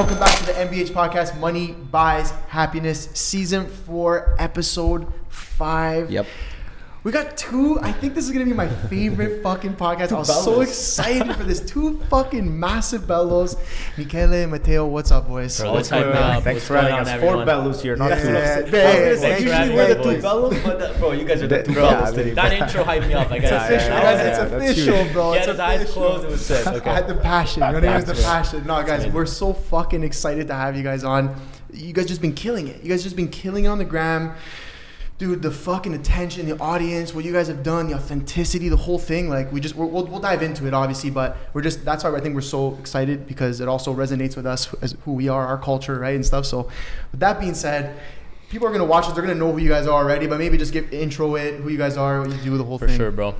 welcome back to the MBH podcast, Money Buys Happiness, Season 4, Episode 5. Yep. We got two. I think this is going to be my favorite fucking podcast. I was so excited for this. Two fucking massive bellos. Michele and Matteo, what's up, boys? Bro, what's up? Thanks for having us. Everyone? 4 bellos here, not 2. Usually we're the 2 bellos, but bro, you guys are the 2 bellos today. That intro hyped me up. I gotta say. It's official, bro. He had his eyes closed. It was sick. Okay. I had the passion. Your name is the passion. No, guys, we're so fucking excited to have you guys on. You guys just been killing it. You guys just been killing it on the gram. Dude, the fucking attention, the audience, what you guys have done, the authenticity, the whole thing. Like we'll dive into it, obviously, but that's why I think we're so excited, because it also resonates with us as who we are, our culture, right, and stuff. So with that being said, people are going to watch us. They're going to know who you guys are already, but maybe just intro it, who you guys are, what you do, the whole thing. For sure, bro.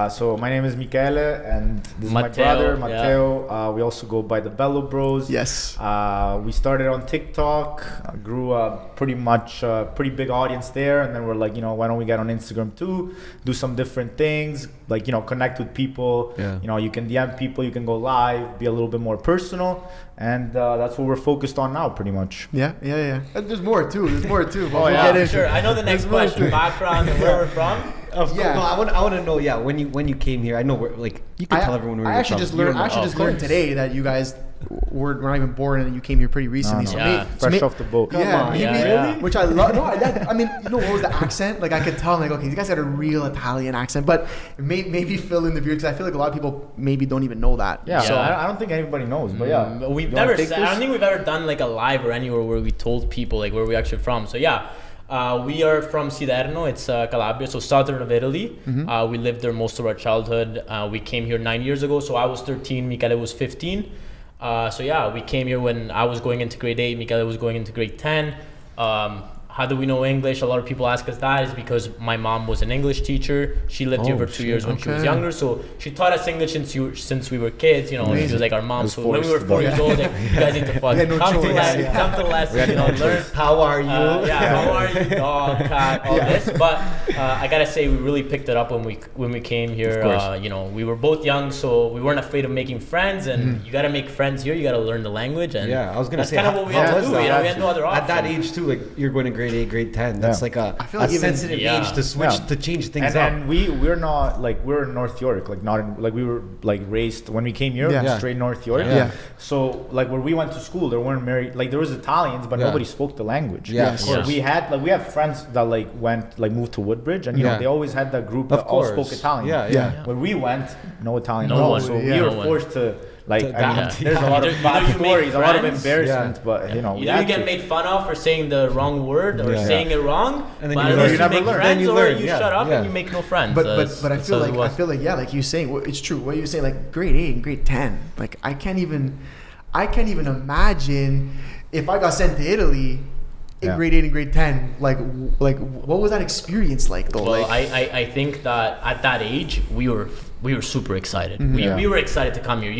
So my name is Michele, and this is my brother, Matteo. Yeah. We also go by the Bello Bros. Yes. We started on TikTok, grew a pretty big audience there, and then we're like, why don't we get on Instagram too, do some different things, like, connect with people. Yeah. You can DM people, you can go live, be a little bit more personal, and that's what we're focused on now, pretty much. Yeah. There's more too. Oh yeah, sure. I know the next question. Background and where we're from. Of course. No, I want to know. Yeah, when you came here, I know you can tell everyone where you're from. I actually just learned today that you guys were not even born and you came here pretty recently. No. So yeah. Fresh off the boat. Really? Which I love. No, I mean, what was the accent? Like I could tell, like, okay, you guys got a real Italian accent, but maybe fill in the view, because I feel like a lot of people maybe don't even know that. Yeah. So I don't think anybody knows, but yeah. I don't think we've ever done like a live or anywhere where we told people like where we actually from. So yeah. We are from Siderno, it's Calabria, so southern of Italy. Mm-hmm. We lived there most of our childhood. We came here 9 years ago, so I was 13, Michele was 15. So yeah, we came here when I was going into grade 8, Michele was going into grade 10. How do we know English? A lot of people ask us that. Is because my mom was an English teacher. She lived here for 2 years when she was younger, so she taught us English since we were kids. She was like our mom. So when we were 4 years old, like, you guys need to fucking come to the lesson, learn. How are you? How are you, dog, cat, all this. But I gotta say, we really picked it up when we came here. We were both young, so we weren't afraid of making friends. And you gotta make friends here. You gotta learn the language. And I was gonna say, that's kind of what we had to do. We had no other option. At that age too, like you're going to grade 8, grade 10. That's like a sensitive age to switch to change things up. And we're not like, we're in North York, like not in, like we were like raised when we came here, straight North York. Yeah. So like where we went to school, there weren't like there was Italians, but nobody spoke the language. Yeah, of course. We have friends that moved to Woodbridge, and they always had that group that all spoke Italian. Yeah. When we went, no Italian at No all. one. So we were forced to. Like, there's a lot of bad stories, a lot of embarrassment, but you get made fun of for saying the wrong word or saying it wrong, and then you make friends, or you shut up and you make no friends. But I feel like like you saying, it's true. What you're saying, like grade 8 and grade 10, like I can't even imagine if I got sent to Italy in grade 8 and grade 10, like what was that experience like though? Well, I think that at that age we were super excited. Mm-hmm. We were excited to come here.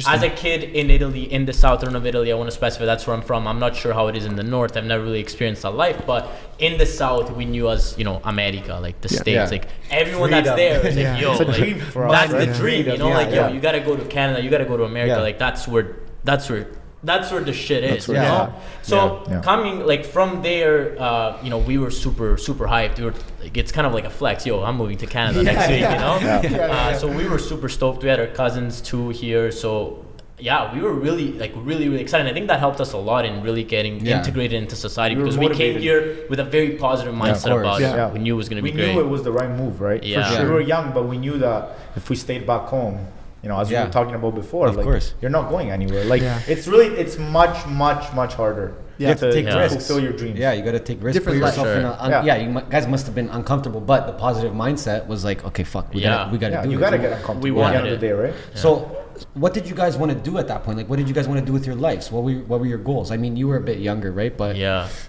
As a kid in Italy, in the southern of Italy, I want to specify that's where I'm from. I'm not sure how it is in the north. I've never really experienced that life, but in the south, we knew as America, like the States, like everyone freedom. That's there is like, yo, it's a dream for us. That's the dream, yo, you gotta go to Canada, you gotta go to America, like that's where the shit is, So coming like from there, we were super hyped. We were like, it's kind of like a flex. Yo, I'm moving to Canada next week, So we were super stoked. We had our cousins too here, so we were really excited. I think that helped us a lot in really getting integrated into society, because we came here with a very positive mindset about it. We knew it was going to be great. We knew it was the right move, right? Yeah. For sure. We were young, but we knew that if we stayed back home, as we were talking about before, of course, you're not going anywhere. Like it's much harder. You have to take risks, fulfill your dreams. Yeah, you got to take risks for yourself. You guys must have been uncomfortable, but the positive mindset was like, okay, fuck, we got to do it. You got to get uncomfortable. We wanted at the end of the day, right? Yeah. So, what did you guys want to do at that point? Like, what did you guys want to do with your lives? What were your goals? I mean, you were a bit younger, right? But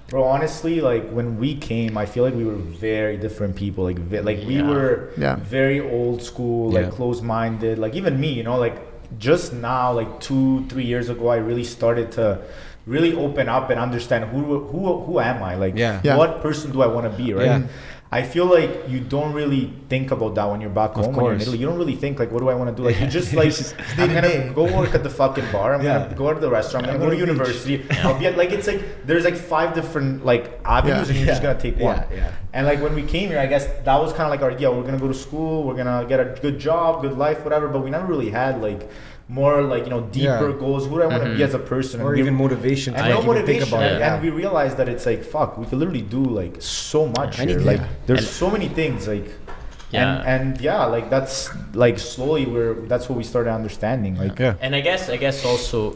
bro, honestly, like when we came, I feel like we were very different people. Like we were very old school, like closed-minded. Like even me, like just now, like 2-3 years ago, I really started to really open up and understand who am I? Like what person do I want to be, right? I feel like you don't really think about that when you're back home. When you're in Italy, you don't really think like, what do I want to do? Like you just like, I'm gonna go work at the fucking bar. I'm gonna go to the restaurant. I'm gonna go to university. I'll be at, like, it's like there's like 5 different like avenues, and you're just gonna take one. And like when we came here, I guess that was kind of like our idea. We're gonna go to school. We're gonna get a good job, good life, whatever. But we never really had like more like, you know, deeper goals. Who do I want to be as a person? Or even motivation. And no motivation. Think about it. And we realized that it's like, fuck, we could literally do like so much here. Like there's so many things like. And like that's like slowly that's what we started understanding. Like And I guess also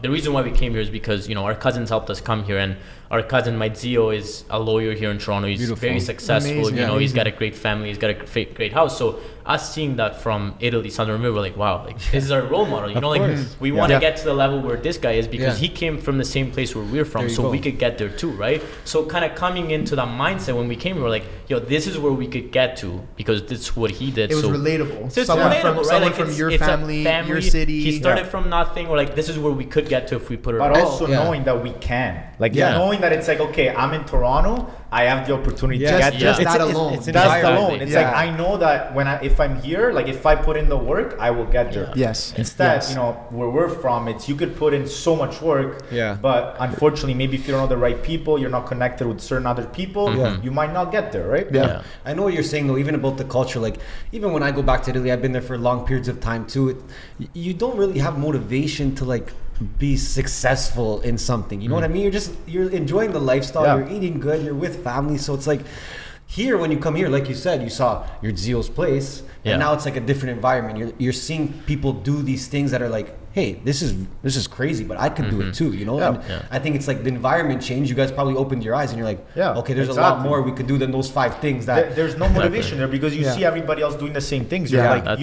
the reason why we came here is because, you know, our cousins helped us come here, and our cousin Matteo is a lawyer here in Toronto. He's very successful. Amazing. You know, he's got a great family. He's got a great house. So us seeing that from Italy, Southern River, we're like, wow, like this is our role model. You know, like we want to get to the level where this guy is, because he came from the same place where we're from, so we could get there too, right? So kind of coming into that mindset when we came here, we're like, yo, this is where we could get to, because this is what he did. It was relatable. So someone from your family, your city. He started from nothing. We're like, this is where we could get to if we put it. But also knowing that we can, like knowing that it's like, okay, I'm in Toronto, I have the opportunity to get just that alone. It's alone. It's like, I know that if I'm here, like if I put in the work, I will get there. Yes. Instead, you know, where we're from, it's you could put in so much work. But unfortunately, maybe if you don't know the right people, you're not connected with certain other people, you might not get there, right? I know what you're saying though, even about the culture. Like even when I go back to Italy, I've been there for long periods of time too. You don't really have motivation to like be successful in something. You know what I mean? You're enjoying the lifestyle. You're eating good. You're with family. So it's like here, when you come here, like you said, you saw your Zio's place, and now it's like a different environment. You're seeing people do these things that are like, hey, this is crazy, but I could do it too, you know? And I think it's like the environment changed. You guys probably opened your eyes and you're like, okay, there's a lot more we could do than those 5 things that... There's no motivation there, because you see everybody else doing the same things. You're like,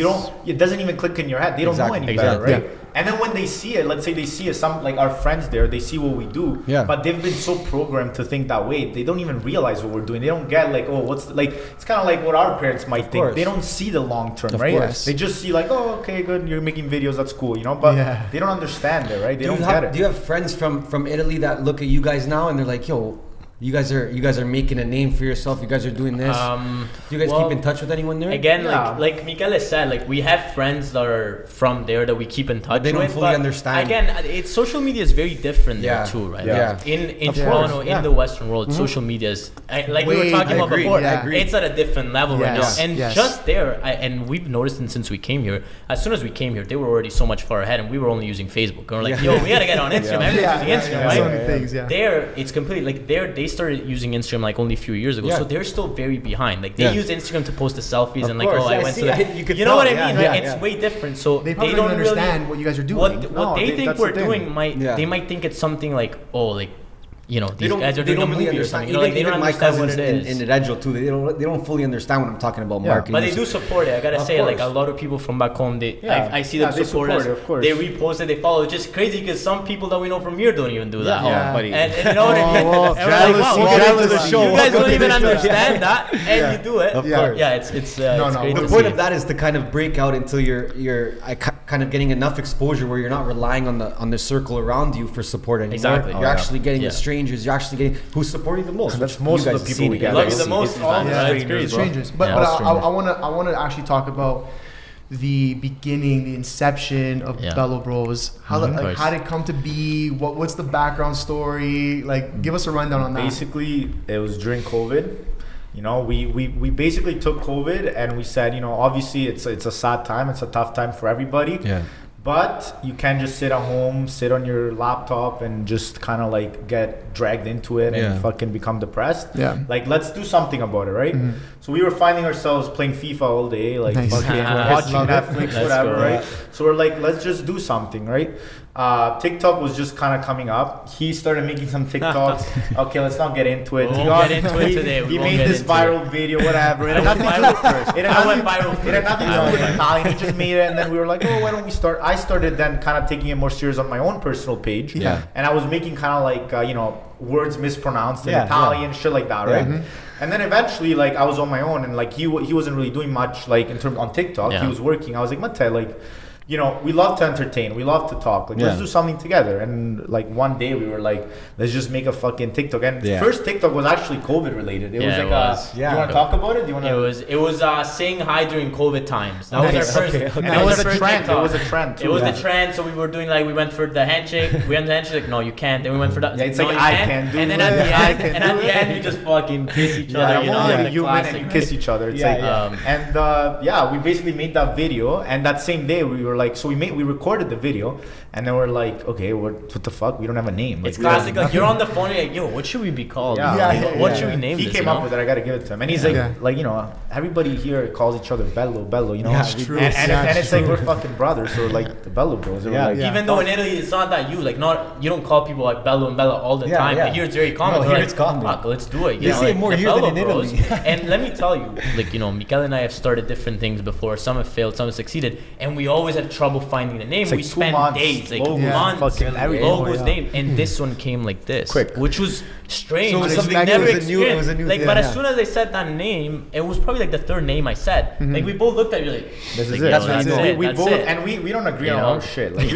it doesn't even click in your head. They don't know any better, right? And then when they see it, let's say they see it, some like our friends there, they see what we do, but they've been so programmed to think that way. They don't even realize what we're doing. They don't get like, it's kind of like what our parents might think. They don't see the long term, right? They just see like, oh, okay, good, you're making videos, that's cool, you know? But they don't understand it, right? They don't get it. Do you have friends from Italy that look at you guys now and they're like, yo, you guys are making a name for yourself. You guys are doing this. Do you guys keep in touch with anyone there? Again, like Michele said, like we have friends that are from there that we keep in touch with. They don't fully understand. Again, social media is very different there too, right? In Toronto, in the Western world, social media is like we were talking about before. It's at a different level right now. And just there, and we've noticed it since we came here. As soon as we came here, they were already so much far ahead, and we were only using Facebook. And we're like, yo, we gotta get on Instagram. Everyone's using Instagram, right? So many things, There, it's completely like they started using Instagram like only a few years ago, so they're still very behind. Like they use Instagram to post the selfies and like, oh, I went to that. You know what I mean, right? It's way different. So they probably don't understand what you guys are doing. What they think we're doing they might think it's something like, oh, like, you know, these guys are doing a movie or something. You know, like they don't understand what it is. In Reggio too, they don't fully understand what I'm talking about marketing. But they do support it. I gotta say, like a lot of people from back home, I see them support us. They repost it, they follow. It's just crazy because some people that we know from here don't even do that. Buddy. And you know what I mean? Jealous. You guys don't even understand that, and you do it. Of course. Yeah, it's great. The point of that is to kind of break out until you're kind of getting enough exposure where you're not relying on the circle around you for support anymore. Exactly. You're actually getting the strangers. You're actually getting who support you the most. That's most of the people we get. Love you the most. Strangers. But I want to actually talk about the beginning, the inception of Bello Bros. How did it come to be? What's the background story? Like, give us a rundown on that. Basically, it was during COVID. You know, we basically took COVID and we said, you know, obviously it's a sad time. It's a tough time for everybody. Yeah. But you can't just sit at home, sit on your laptop and just kind of like get dragged into it and fucking become depressed. Yeah. Like, let's do something about it, right? Mm-hmm. So we were finding ourselves playing FIFA all day, like fucking watching Netflix, whatever, right? So we're like, let's just do something, right? TikTok was just kind of coming up. He started making some TikToks. Okay, let's not get into it. We won't get into it today. He made this viral video, whatever. It had nothing to do with Italian. He just made it, and then we were like, oh, why don't we start? I started then kind of taking it more serious on my own personal page. Yeah. And I was making kind of like, you know, words mispronounced in Italian, shit like that, right? Mm-hmm. And then eventually, like, I was on my own, and like he wasn't really doing much, like in terms on TikTok. He was working. I was like, Matteo, like, you know, we love to entertain, we love to talk. Like, let's do something together. And like one day we were like, let's just make a fucking TikTok. And the first TikTok was actually COVID related. It was like, do you want to talk about it? Do you want to? It was saying hi during COVID times. That was our first. And it was a trend. It was a trend. Too. It was the trend. So we were doing like, we went for the handshake. We went to the handshake. Like, no, you can't. Then we went for that. Yeah, it's like I can do it. And then at the end, we just fucking kiss each other. You know, like you win and you kiss each other. It's and we basically made that video. And that same day we were like, so we recorded the video, and then we're like, okay, what the fuck? We don't have a name. It's classic. Like, you're on the phone, you're like, yo, what should we be called? What should we name this? He came up with it. I gotta give it to him, and he's like, you know, everybody here calls each other Bello, you know. Yeah, it's true. And it's like we're fucking brothers, so like the Bello Bros. Even though in Italy it's not that you don't call people like Bello and Bella all the time. But here it's very common. Here it's common. Fuck, let's do it. They say it more here than in Italy. And let me tell you, like, you know, Michele and I have started different things before. Some have failed, some have succeeded, and we always have trouble finding the name. We spend days, like months, logos, name, and this one came like this, which was strange. So it was something something never new. It was a new like, thing. but as soon as I said that name, it was probably like the third name I said. Like, we both looked at you like, this is like, it. That's it. We both, and we don't agree on our shit. Like,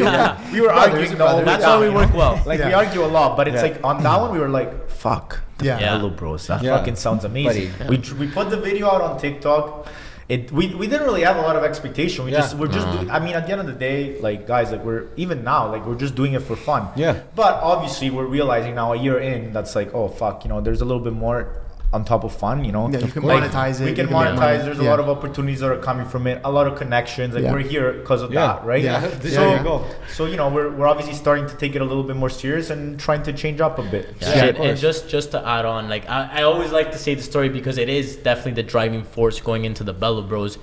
we were arguing. That's why we work well. Like, we argue a lot, but it's like on that one we were like, fuck. Bello Bros. That fucking sounds amazing. We put the video out on TikTok. We didn't really have a lot of expectation. We're just doing, I mean, at the end of the day, like, guys, like, we're just doing it for fun. But obviously we're realizing now a year in, that's like, oh fuck, you know, there's a little bit more on top of fun, you know. You can monetize it. We can monetize. There's a lot of opportunities that are coming from it. A lot of connections. Like, we're here because of that, right? So you know, we're obviously starting to take it a little bit more serious and trying to change up a bit. And just to add on, like, I always like to say the story because it is definitely the driving force going into the Bello Bros.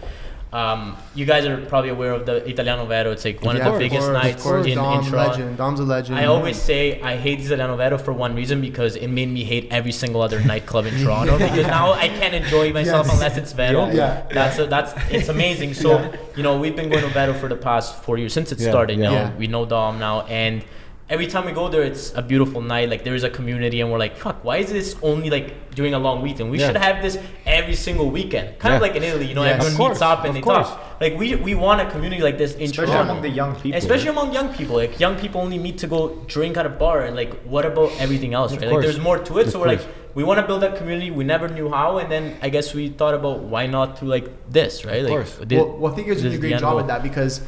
You guys are probably aware of the Italiano Vero. It's like one of the biggest nights in Toronto. Dom's a legend. I always say I hate Italiano Vero for one reason, because it made me hate every single other nightclub in Toronto. Because now I can't enjoy myself unless it's Vero. That's it's amazing. So you know, we've been going to Vero for the past 4 years since it started. You know, we know Dom now, and every time we go there, it's a beautiful night. Like, there is a community, and we're like, fuck, why is this only like during a long weekend? We should have this every single weekend. Kind of like in Italy, you know, everyone meets up and they talk. Like, we want a community like this in Toronto. Toronto. Among the young people. Especially among young people. Like, young people only meet to go drink at a bar, and like, what about everything else, right? Like, there's more to it. So we're like, we want to build that community. We never knew how, and then I guess we thought about why not do like this, right? Like, well, I think you're doing a great job at that, because,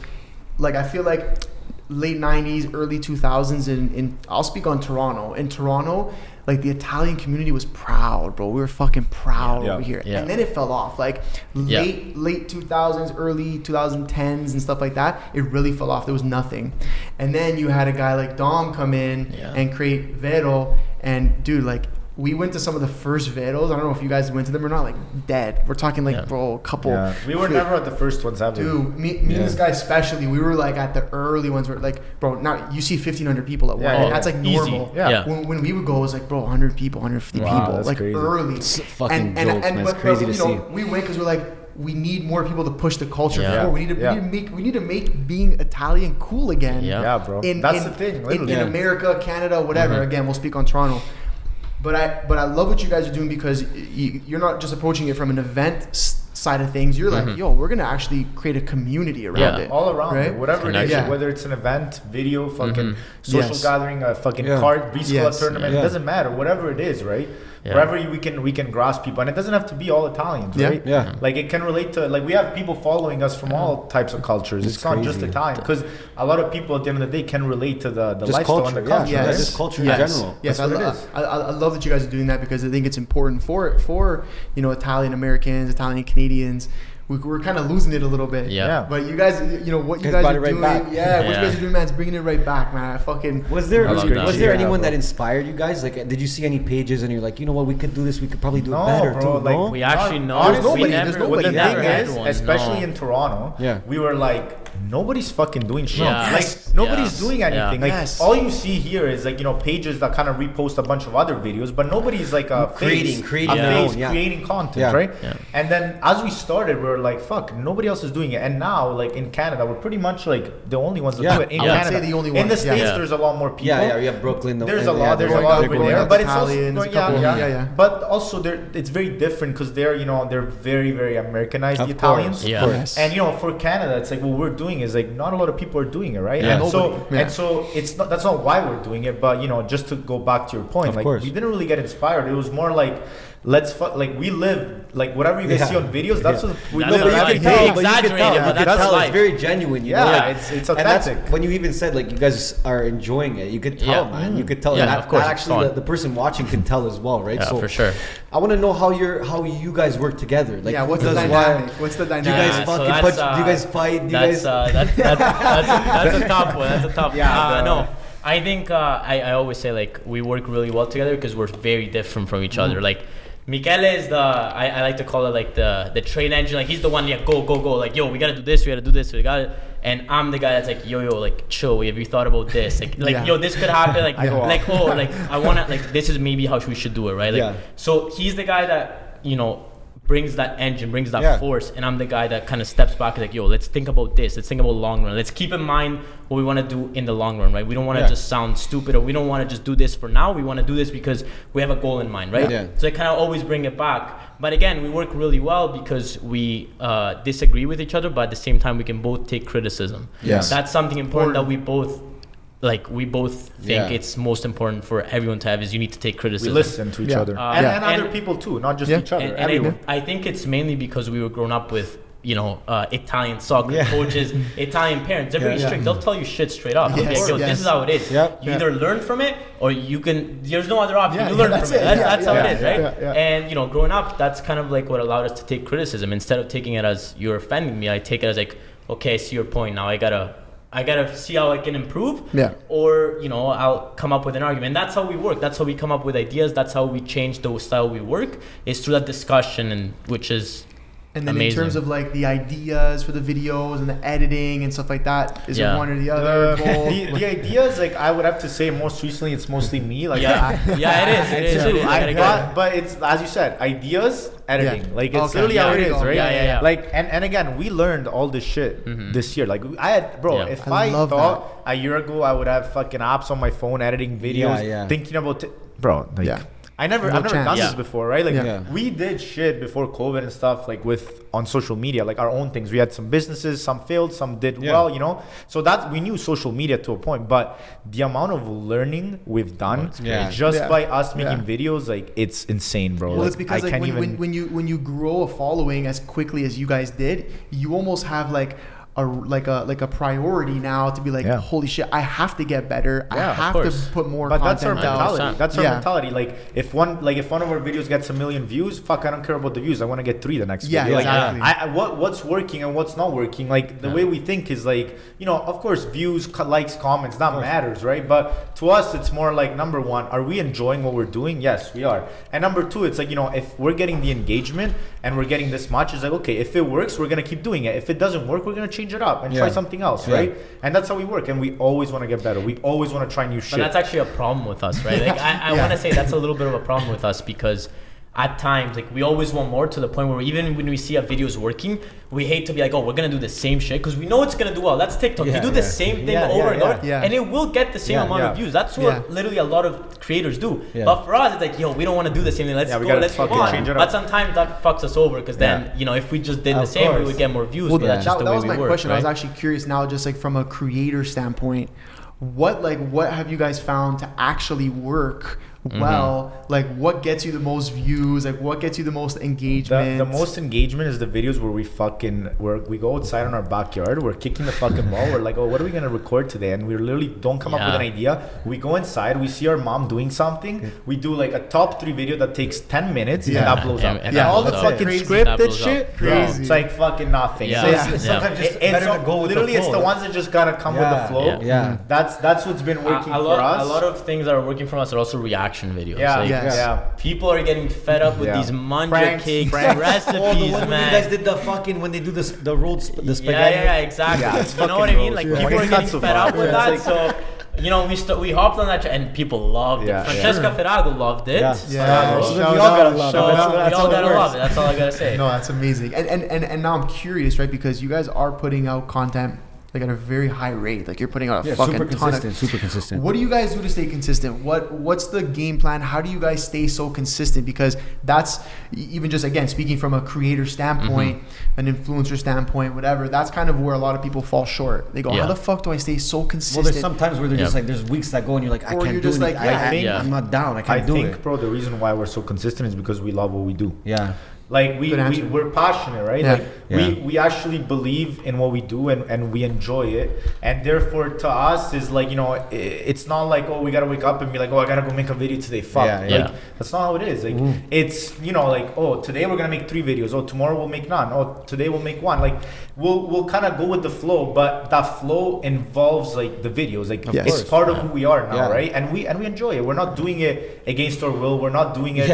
like, I feel like late 90s, early 2000s, in I'll speak on Toronto. In Toronto, like, the Italian community was proud, bro. We were fucking proud over here. And then it fell off. Like, late 2000s, early 2010s and stuff like that, it really fell off. There was nothing. And then you had a guy like Dom come in and create Vero, and dude, like, we went to some of the first Veros. I don't know if you guys went to them or not. Like, dead. We're talking like, bro, a couple. We were never at the first ones, have we? Dude, me and this guy especially, we were like at the early ones where, like, bro, now you see 1,500 people at one. And that's like normal. When we would go, it was like, bro, 100 people, 150 people. Like, crazy. Early. It's fucking jokes, man. It's crazy to see. We went because we're like, we need more people to push the culture forward. We need to make being Italian cool again. Bro. That's the thing. In America, Canada, whatever. Again, we'll speak on Toronto. But I love what you guys are doing, because you're not just approaching it from an event side of things. You're like, yo, we're gonna actually create a community around it, all around right? it, whatever it is, whether it's an event, video, fucking social gathering, a fucking card, B-School tournament, it doesn't matter, whatever it is, right? Wherever we can grasp people, and it doesn't have to be all Italians, right? Like, it can relate to, like, we have people following us from all types of cultures. It's not just Italian, because a lot of people at the end of the day can relate to the lifestyle and the culture. Just culture in general. Yes, I love that you guys are doing that, because I think it's important for you know, Italian Americans, Italian Canadians. We're kind of losing it a little bit. But you guys, you know, what you guys are doing. What you guys are doing, man, is bringing it right back, man. I fucking. Was there anyone that inspired you guys? Like, did you see any pages and you're like, you know what, we could do this. We could probably do it better. Bro, too. like, we actually know. There's nobody. The thing is, especially in Toronto, we were like, nobody's fucking doing shit. Like, nobody's doing anything. Like, all you see here is, like, you know, pages that kind of repost a bunch of other videos, but nobody's like creating content, right? And then as we started, we were like, fuck, nobody else is doing it. And now, like, in Canada, we're pretty much like the only ones that do it. In Canada, say the only one. In the States, there's a lot more people. We have Brooklyn. There's a lot over there, but it's also but also it's very different, because they're, you know, they're very, very Americanized, the Italians. Yes. And, you know, for Canada, it's like, well, we're doing is like not a lot of people are doing it, right? Yeah. And so it's not, that's not why we're doing it, but you know, just to go back to your point, Of like course. we didn't really get inspired. It was more like like we live like whatever you guys see on videos. That's what we That's live. what You I can like. tell. Very but you can exaggerated, tell. but You can that's tell life. it's very genuine. You know? Yeah, Like, it's and that's authentic. when you even said like you guys are enjoying it. You could tell, Yeah. man. You could tell. Yeah, and of course, that it's actually, fun. the person watching can tell as well, right? Yeah, so for sure. I want to know how you guys work together. Like, Yeah, what's who the does dynamic? what? What's the Do you dynamic? guys Yeah, so fucking that's, punch? Do you guys fight? Do you That's guys? that's a tough one. That's a tough. Yeah, No, I think I always say like we work really well together because we're very different from each other. Like Michele is the I like to call it like the train engine. Like he's the one, go. Like yo, we gotta do this. We gotta do this. We got it. And I'm the guy that's like yo, like chill. Have you thought about this? Like Yeah. yo, this could happen. Like I go off. like oh like I wanna like this is maybe how we should do it, right? Like Yeah. so he's the guy that brings that engine, brings that Yeah. force, and I'm the guy that kind of steps back, like, yo, let's think about this. Let's think about long run. Let's keep in mind what we want to do in the long run, right? We don't want to just sound stupid, or we don't want to just do this for now. We want to do this because we have a goal in mind, right? Yeah. So I kind of always bring it back. But again, we work really well because we disagree with each other, but at the same time, we can both take criticism. Yes. That's something important that we both think Yeah. it's most important for everyone to have is you need to take We criticism. listen to each Yeah. other, Yeah. and other And- people too, not just Yeah. each other. And Everyone. I think it's mainly because we were grown up with Italian soccer Yeah. coaches, Italian parents. They're very Yeah. strict. They'll tell you shit straight up. They'll be Yes, like, yo, yes. this is how it is. Yep. You either learn from it or you can. There's no other option. Yeah, you learn that's from it. it. That's Yeah, how yeah, it is, right? yeah, yeah. And growing up, that's kind of like what allowed us to take criticism. Instead of taking it as you're offending me, I take it as like, okay, I see your point. Now I gotta see how I can improve. Yeah. Or I'll come up with an argument. And that's how we work. That's how we come up with ideas. That's how we change the style we work. Is through that discussion, and which is And then amazing. in terms of like the ideas for the videos and the editing and stuff like that, is Yeah. it one or the other? Both? The ideas, like I would have to say, most recently it's mostly me. Like yeah, yeah, it is. It is. too. You gotta get it. But it's as you said, ideas, editing. Yeah. Like it's Okay. literally Yeah, how it there you is, go. right? Yeah. Like and again, we learned all this shit this year. Like I had, bro. Yeah. If I I love thought a year ago I would have fucking apps on my phone editing videos, Yeah. thinking about, bro. Like Yeah. I've never No done chance. this Yeah. before, right? Like Yeah. we did shit before COVID and stuff, like on social media, like our own things. We had some businesses, some failed, some did well, So that we knew social media to a point, but the amount of learning we've done just Yeah. by us making Yeah. videos, like it's insane, bro. Well, Like, it's because I like can't even. when you grow a following as quickly as you guys did, you almost have like a priority now to be like, Yeah. holy shit, I have to get better. Yeah, I of have course. to put more But that's our content out. mentality. That's our Yeah. mentality. Like if one of our videos gets 1 million views, fuck, I don't care about the views. I want to get 3 the next Yeah, video. Like, exactly. what's working and what's not working. Like the way we think is like, of course, views, likes, comments, that matters, right? But to us, it's more like number one, are we enjoying what we're doing? Yes, we are. And number two, it's like, if we're getting the engagement and we're getting this much, it's like, okay, if it works, we're gonna keep doing it. If it doesn't work, we're gonna change it up and try something else, right? And that's how we work. And we always want to get better. We always want to try new shit. But that's actually a problem with us, right? Like I want to say that's a little bit of a problem with us because at times, like we always want more to the point where even when we see a video is working, we hate to be like, oh, we're gonna do the same shit because we know it's gonna do well. That's TikTok. You do the same thing over and over, and it will get the same amount of views. That's what literally a lot of creators do. But for us, it's like, yo, we don't want to do the same thing. Let's go, let's go on. Change it up. But sometimes that fucks us over because then, if we just did the same, we would get more views. Well, but that's just the that way was we my work, question. I was right? actually curious now, just like from a creator standpoint, what have you guys found to actually work well? Like what gets you the most views? Like what gets you the most engagement? The most engagement is the videos where we go outside in our backyard, we're kicking the fucking ball, we're like, oh, what are we gonna record today? And we literally don't come up with an idea. We go inside, we see our mom doing something, we do like a top 3 video that takes 10 minutes and that blows up. And all the fucking scripted shit, crazy. it's like fucking nothing. Yeah. So Yeah. Sometimes just better to go with literally the it's flow. the ones that just gotta come with the flow. Yeah. That's what's been working a for us. lot of things that are working for us are also reaction videos. Yeah, Like, yeah. people are getting fed up with these manja Pranks, cakes pranks. recipes, Oh, the one when man. you guys did the fucking when they do the rolled the spaghetti. Yeah, exactly. Yeah, it's you know what I fucking mean? Like gross. people are getting Katsu fed up bar. with Yeah, that. it's So we hopped on that and people loved Yeah, it. Francesca Ferrago loved it. Yeah. Yeah. So Shout we all gotta out, love it. shout So out. we That's all how gotta works. love it. That's all I gotta say. No, that's amazing. And now I'm curious, right? Because you guys are putting out content like at a very high rate. Like you're putting out a fucking super consistent. What do you guys do to stay consistent? What's the game plan? How do you guys stay so consistent? Because that's even just, again, speaking from a creator standpoint, an influencer standpoint, whatever, that's kind of where a lot of people fall short. They go, how the fuck do I stay so consistent? Well, there's sometimes where they're just like, there's weeks that go and you're like, I can't do it. I'm not down. I can't do it. I think, bro, the reason why we're so consistent is because we love what we do. Yeah. Like we're passionate, right? Like we actually believe in what we do and we enjoy it, and therefore to us is like, you know, it's not like, oh, we gotta wake up and be like, oh, I gotta go make a video today. Fuck. Like that's not how it is. Like it's, you know, like, oh, today we're gonna make 3 videos. Oh, tomorrow we'll make none. Oh, today we'll make 1. Like we'll kind of go with the flow, but that flow involves like the videos. Like it's part of who we are now, right? And we enjoy it. We're not doing it against our will. We're not doing it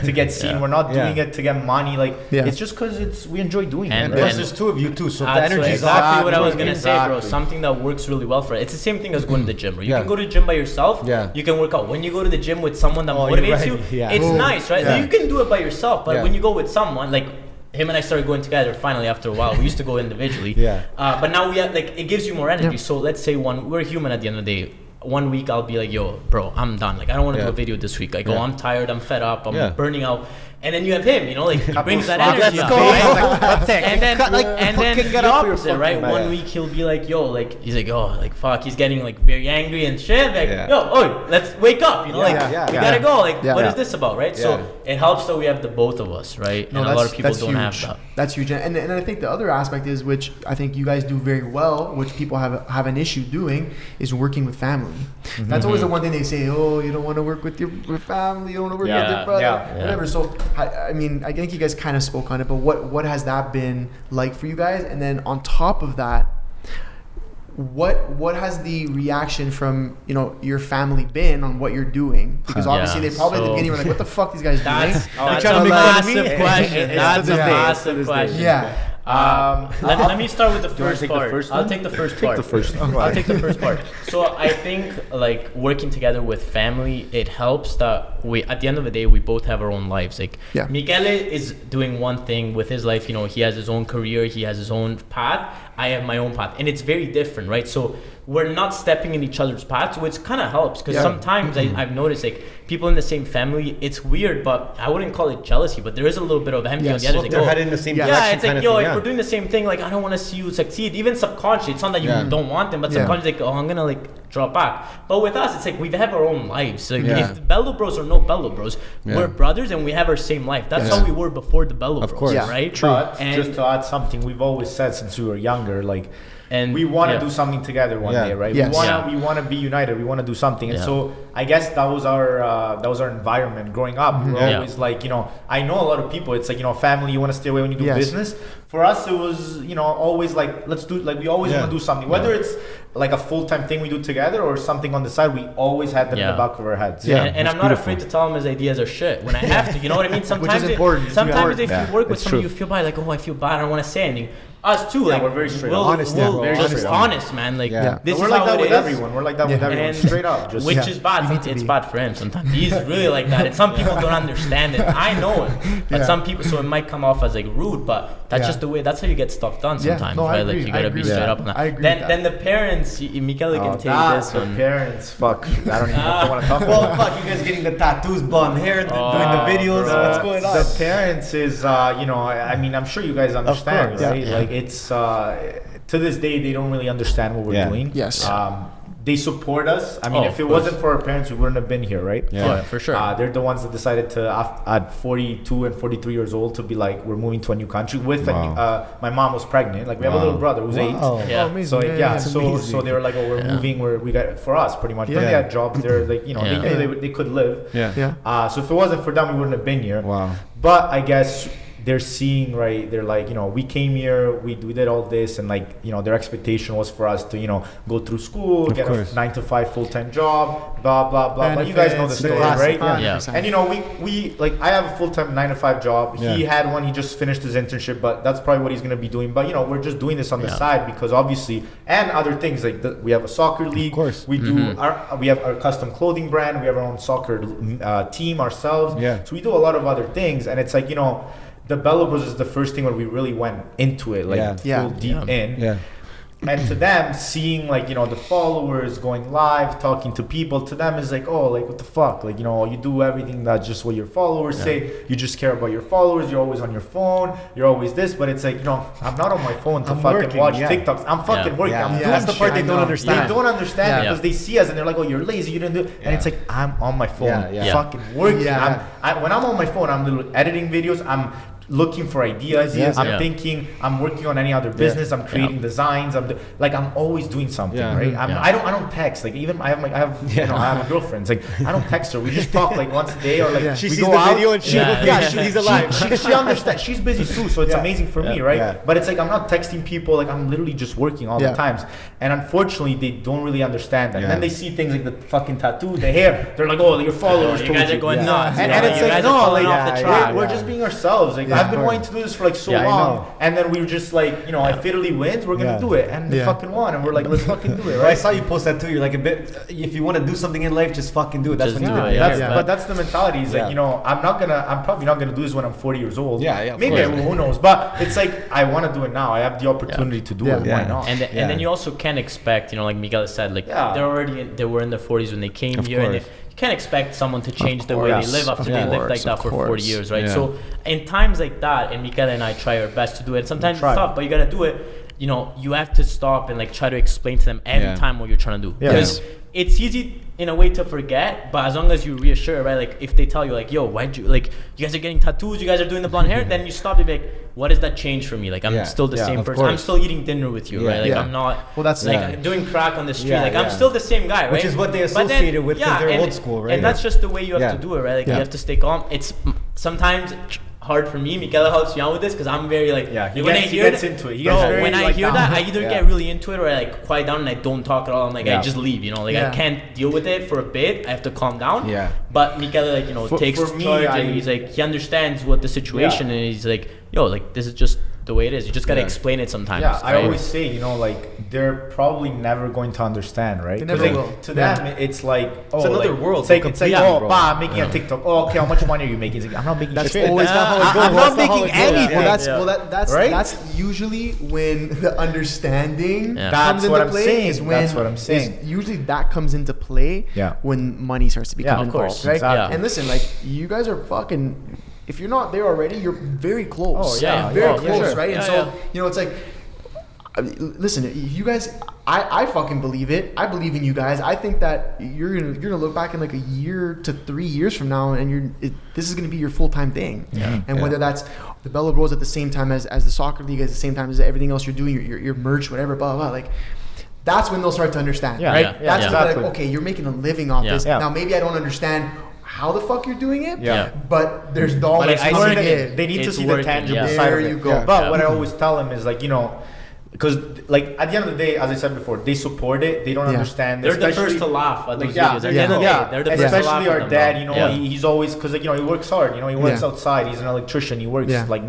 to get seen. We're not doing it to get money. Like it's just because we enjoy doing it. And plus, there's 2 of you too, so the energy is exactly what I was gonna say, bro. Something that works really well for it. It's the same thing as going to the gym, bro. You can go to the gym by yourself. You can work out. When you go to the gym with someone that motivates you, it's nice, right? You can do it by yourself, but when you go with someone, like him and I started going together finally after a while. We used to go individually, but now we have, like, it gives you more energy. So let's say we're human at the end of the day. 1 week I'll be like, yo, bro, I'm done. Like I don't want to do a video this week. Like, I'm tired, I'm fed up, I'm burning out. And then you have him, you know, like he brings that energy up, right? And then the opposite, right? 1 week he'll be like, yo, like he's like, oh, like fuck, he's getting like very angry and shit. Like, yo, let's wake up, you know, like we gotta go. Like, what is this about, right? So it helps that we have the both of us, right? And a lot of people don't have that. That's huge. And I think the other aspect is, which I think you guys do very well, which people have an issue doing, is working with family. That's always the one thing they say, oh, you don't want to work with your family, you don't want to work with your brother, whatever. So I mean, I think you guys kind of spoke on it, but what has that been like for you guys? And then on top of that, what has the reaction from, you know, your family been on what you're doing? Because obviously they probably at the beginning were like, what the fuck these guys doing? That's a massive question. That's a massive question. Yeah. Let me start with the first part. I'll take the first part. I'll take the first part. So I think like working together with family, it helps that we, at the end of the day, we both have our own lives. Like Michele is doing one thing with his life. You know, he has his own career, he has his own path. I have my own path, and it's very different, right? So we're not stepping in each other's paths, which kind of helps, because sometimes I've noticed like people in the same family, it's weird, but I wouldn't call it jealousy, but there is a little bit of envy on the other. Like, they're heading in the same direction. Yeah, it's like, yo, if we're doing the same thing, like I don't want to see you succeed. Even subconsciously, it's not that you don't want them, but subconsciously, like, oh, I'm gonna like drop back. But with us, it's like we have our own lives. So if the Bello Bros or no Bello Bros, we're brothers and we have our same life. That's how we were before the Bello Bros, of course, right? True. And just to add something, we've always said since we were younger, like. And we want to do something together one day, right? Yes. We want to be united. We want to do something, and so I guess that was our environment growing up. We were always like, you know, I know a lot of people. It's like, you know, family. You want to stay away when you do business. For us, it was, you know, always like, let's do, like, we always want to do something, whether it's like a full-time thing we do together or something on the side. We always had that in the back of our heads. And I'm not afraid to tell him his ideas are shit when I have to. You know what I mean? Sometimes which is important. Sometimes if you work with somebody, you feel bad, like, oh, I feel bad. I don't want to say anything. Us too, like we're very straight honest. We're just honest, man. Like this we're is like how that it with is. everyone. We're like that with everyone, straight up. Just, which is bad. It's bad for him sometimes. He's really like that, and some people don't understand it. I know it, but some people. So it might come off as like rude, but that's just the way. That's how you get stuff done sometimes, right? Like you gotta be straight up on that. Then the parents, Michele can take this one. The parents, fuck. I don't even know if I want to talk about. Well, fuck, you guys getting the tattoos, blonde hair, doing the videos. What's going on? The parents is, you know, I mean, I'm sure you guys understand, right? Like it's. To this day, they don't really understand what we're doing. Yes. They support us. I mean, if it wasn't for our parents, we wouldn't have been here, right? Yeah, for sure. They're the ones that decided to, at 42 and 43 years old, to be like, we're moving to a new country. With my mom was pregnant. Like, we have a little brother who's 8. Yeah. So so they were like, oh, we're moving. We got for us pretty much. But they had jobs. They're like, you know, they knew they could live. So if it wasn't for them, we wouldn't have been here. Wow. But I guess. They're seeing, right, they're like, you know, we came here, we did all this, and like, you know, their expectation was for us to, you know, go through school, get a 9-to-5 full-time job, blah, blah, blah. But you guys know the story, right? Yeah. And, you know, we like, I have a full-time 9-to-5 job. He had one, he just finished his internship, but that's probably what he's going to be doing. But, you know, we're just doing this on the side because obviously, and other things, like we have a soccer league. Of course. We do, we have our custom clothing brand. We have our own soccer team ourselves. Yeah. So we do a lot of other things. And it's like, you know, the Bello Bros is the first thing where we really went into it, like full deep in. Yeah. And to them, seeing like, you know, the followers going live, talking to people, to them is like, oh, like what the fuck? Like, you know, you do everything that's just what your followers say. You just care about your followers. You're always on your phone. You're always this. But it's like, you know, I'm not on my phone to fucking watch TikToks. I'm fucking working. I'm doing That's the part they don't understand. They don't understand because they see us and they're like, oh, you're lazy. You didn't do it. And it's like, I'm on my phone fucking working. When I'm on my phone, I'm literally editing videos. I'm looking for ideas. I'm thinking. I'm working on any other business. I'm creating designs. I'm always doing something, right? I don't text. Like even I have you know, I have a girlfriend. It's like I don't text her. We just talk like once a day or like she we sees go the out. video and she's alive. She understands. She's busy too, so it's amazing for me, right? Yeah. But it's like I'm not texting people. Like I'm literally just working all the times. And unfortunately, they don't really understand that. And then they see things like the fucking tattoo, the hair. They're like, oh, your followers. You guys are going nuts. And it's like no, like we're just being ourselves. Like I've been wanting to do this for like so long, and then we were just like, you know, if Italy wins, we're gonna do it, and they fucking won, and we're like, let's fucking do it, right? I saw you post that too. You're like a bit. If you want to do something in life, just fucking do it. That's Just when you do do it. it. But that's the mentality. Is like, you know, I'm probably not gonna do this when I'm 40 years old. Maybe I will, who knows? But it's like I want to do it now. I have the opportunity to do it. Why not? And then you also can't expect, you know, like Miguel said, like they were in their 40s when they came here, and you can't expect someone to change the way they live after they lived like that for 40 years, right? So in times like that, and Miguel and I try our best to do it. Sometimes it's tough, but you gotta do it. You know, you have to stop and like try to explain to them every time what you're trying to do, because it's easy in a way to forget, but as long as you reassure, right? Like if they tell you like, yo, why'd you, like, you guys are getting tattoos, you guys are doing the blonde hair, then you stop and be like, what does that change for me? Like I'm still the same person. I'm still eating dinner with you, right? Like I'm not like doing crack on the street. Like I'm still the same guy, right? Which is what they associated with because they're old school, right? And that's just the way you have to do it, right? Like you have to stay calm. It's sometimes hard for me. Michele helps me out with this because I'm very like he gets into it. When I hear that, I either get really into it or I like quiet down and I don't talk at all. I'm like I just leave, you know, like I can't deal with it for a bit. I have to calm down. But Michele, like, you know, takes charge and he's like, he understands what the situation is. He's like, yo, like this is just the way it is. You just gotta explain it sometimes. I always say, you know, like they're probably never going to understand, right? They never will. To them, it's like, oh, it's another world. It's like, oh, I'm making a TikTok. Oh, okay, how much money are you making? It's like, I'm not making shit. Always not how it goes. I'm not making anything. That's usually when the understanding comes into play. That's what I'm saying. Usually that comes into play when money starts to become involved, right? Exactly. And listen, like you guys are fucking. If you're not there already, you're very close. Very close, right? And so you know, it's like, listen, you guys. I fucking believe it. I believe in you guys. I think that you're gonna look back in like a year to 3 years from now, and this is gonna be your full-time thing. And whether that's the Bello Bros at the same time as the soccer league, at the same time as everything else you're doing, your merch, whatever, blah blah. Like that's when they'll start to understand, right? That's when they're like, okay, you're making a living off this. Now maybe I don't understand how the fuck you're doing it, but there's dollars coming in. They need to see the tangible side of it. There you go. But what I always tell them is like, you know, because like at the end of the day, as I said before, they support it. They don't understand. They're the first to laugh at those videos. At the end of the day, they're the first to laugh. Especially our dad. You know, he's always, because like, you know, he works hard. You know, he works outside. He's an electrician. He works like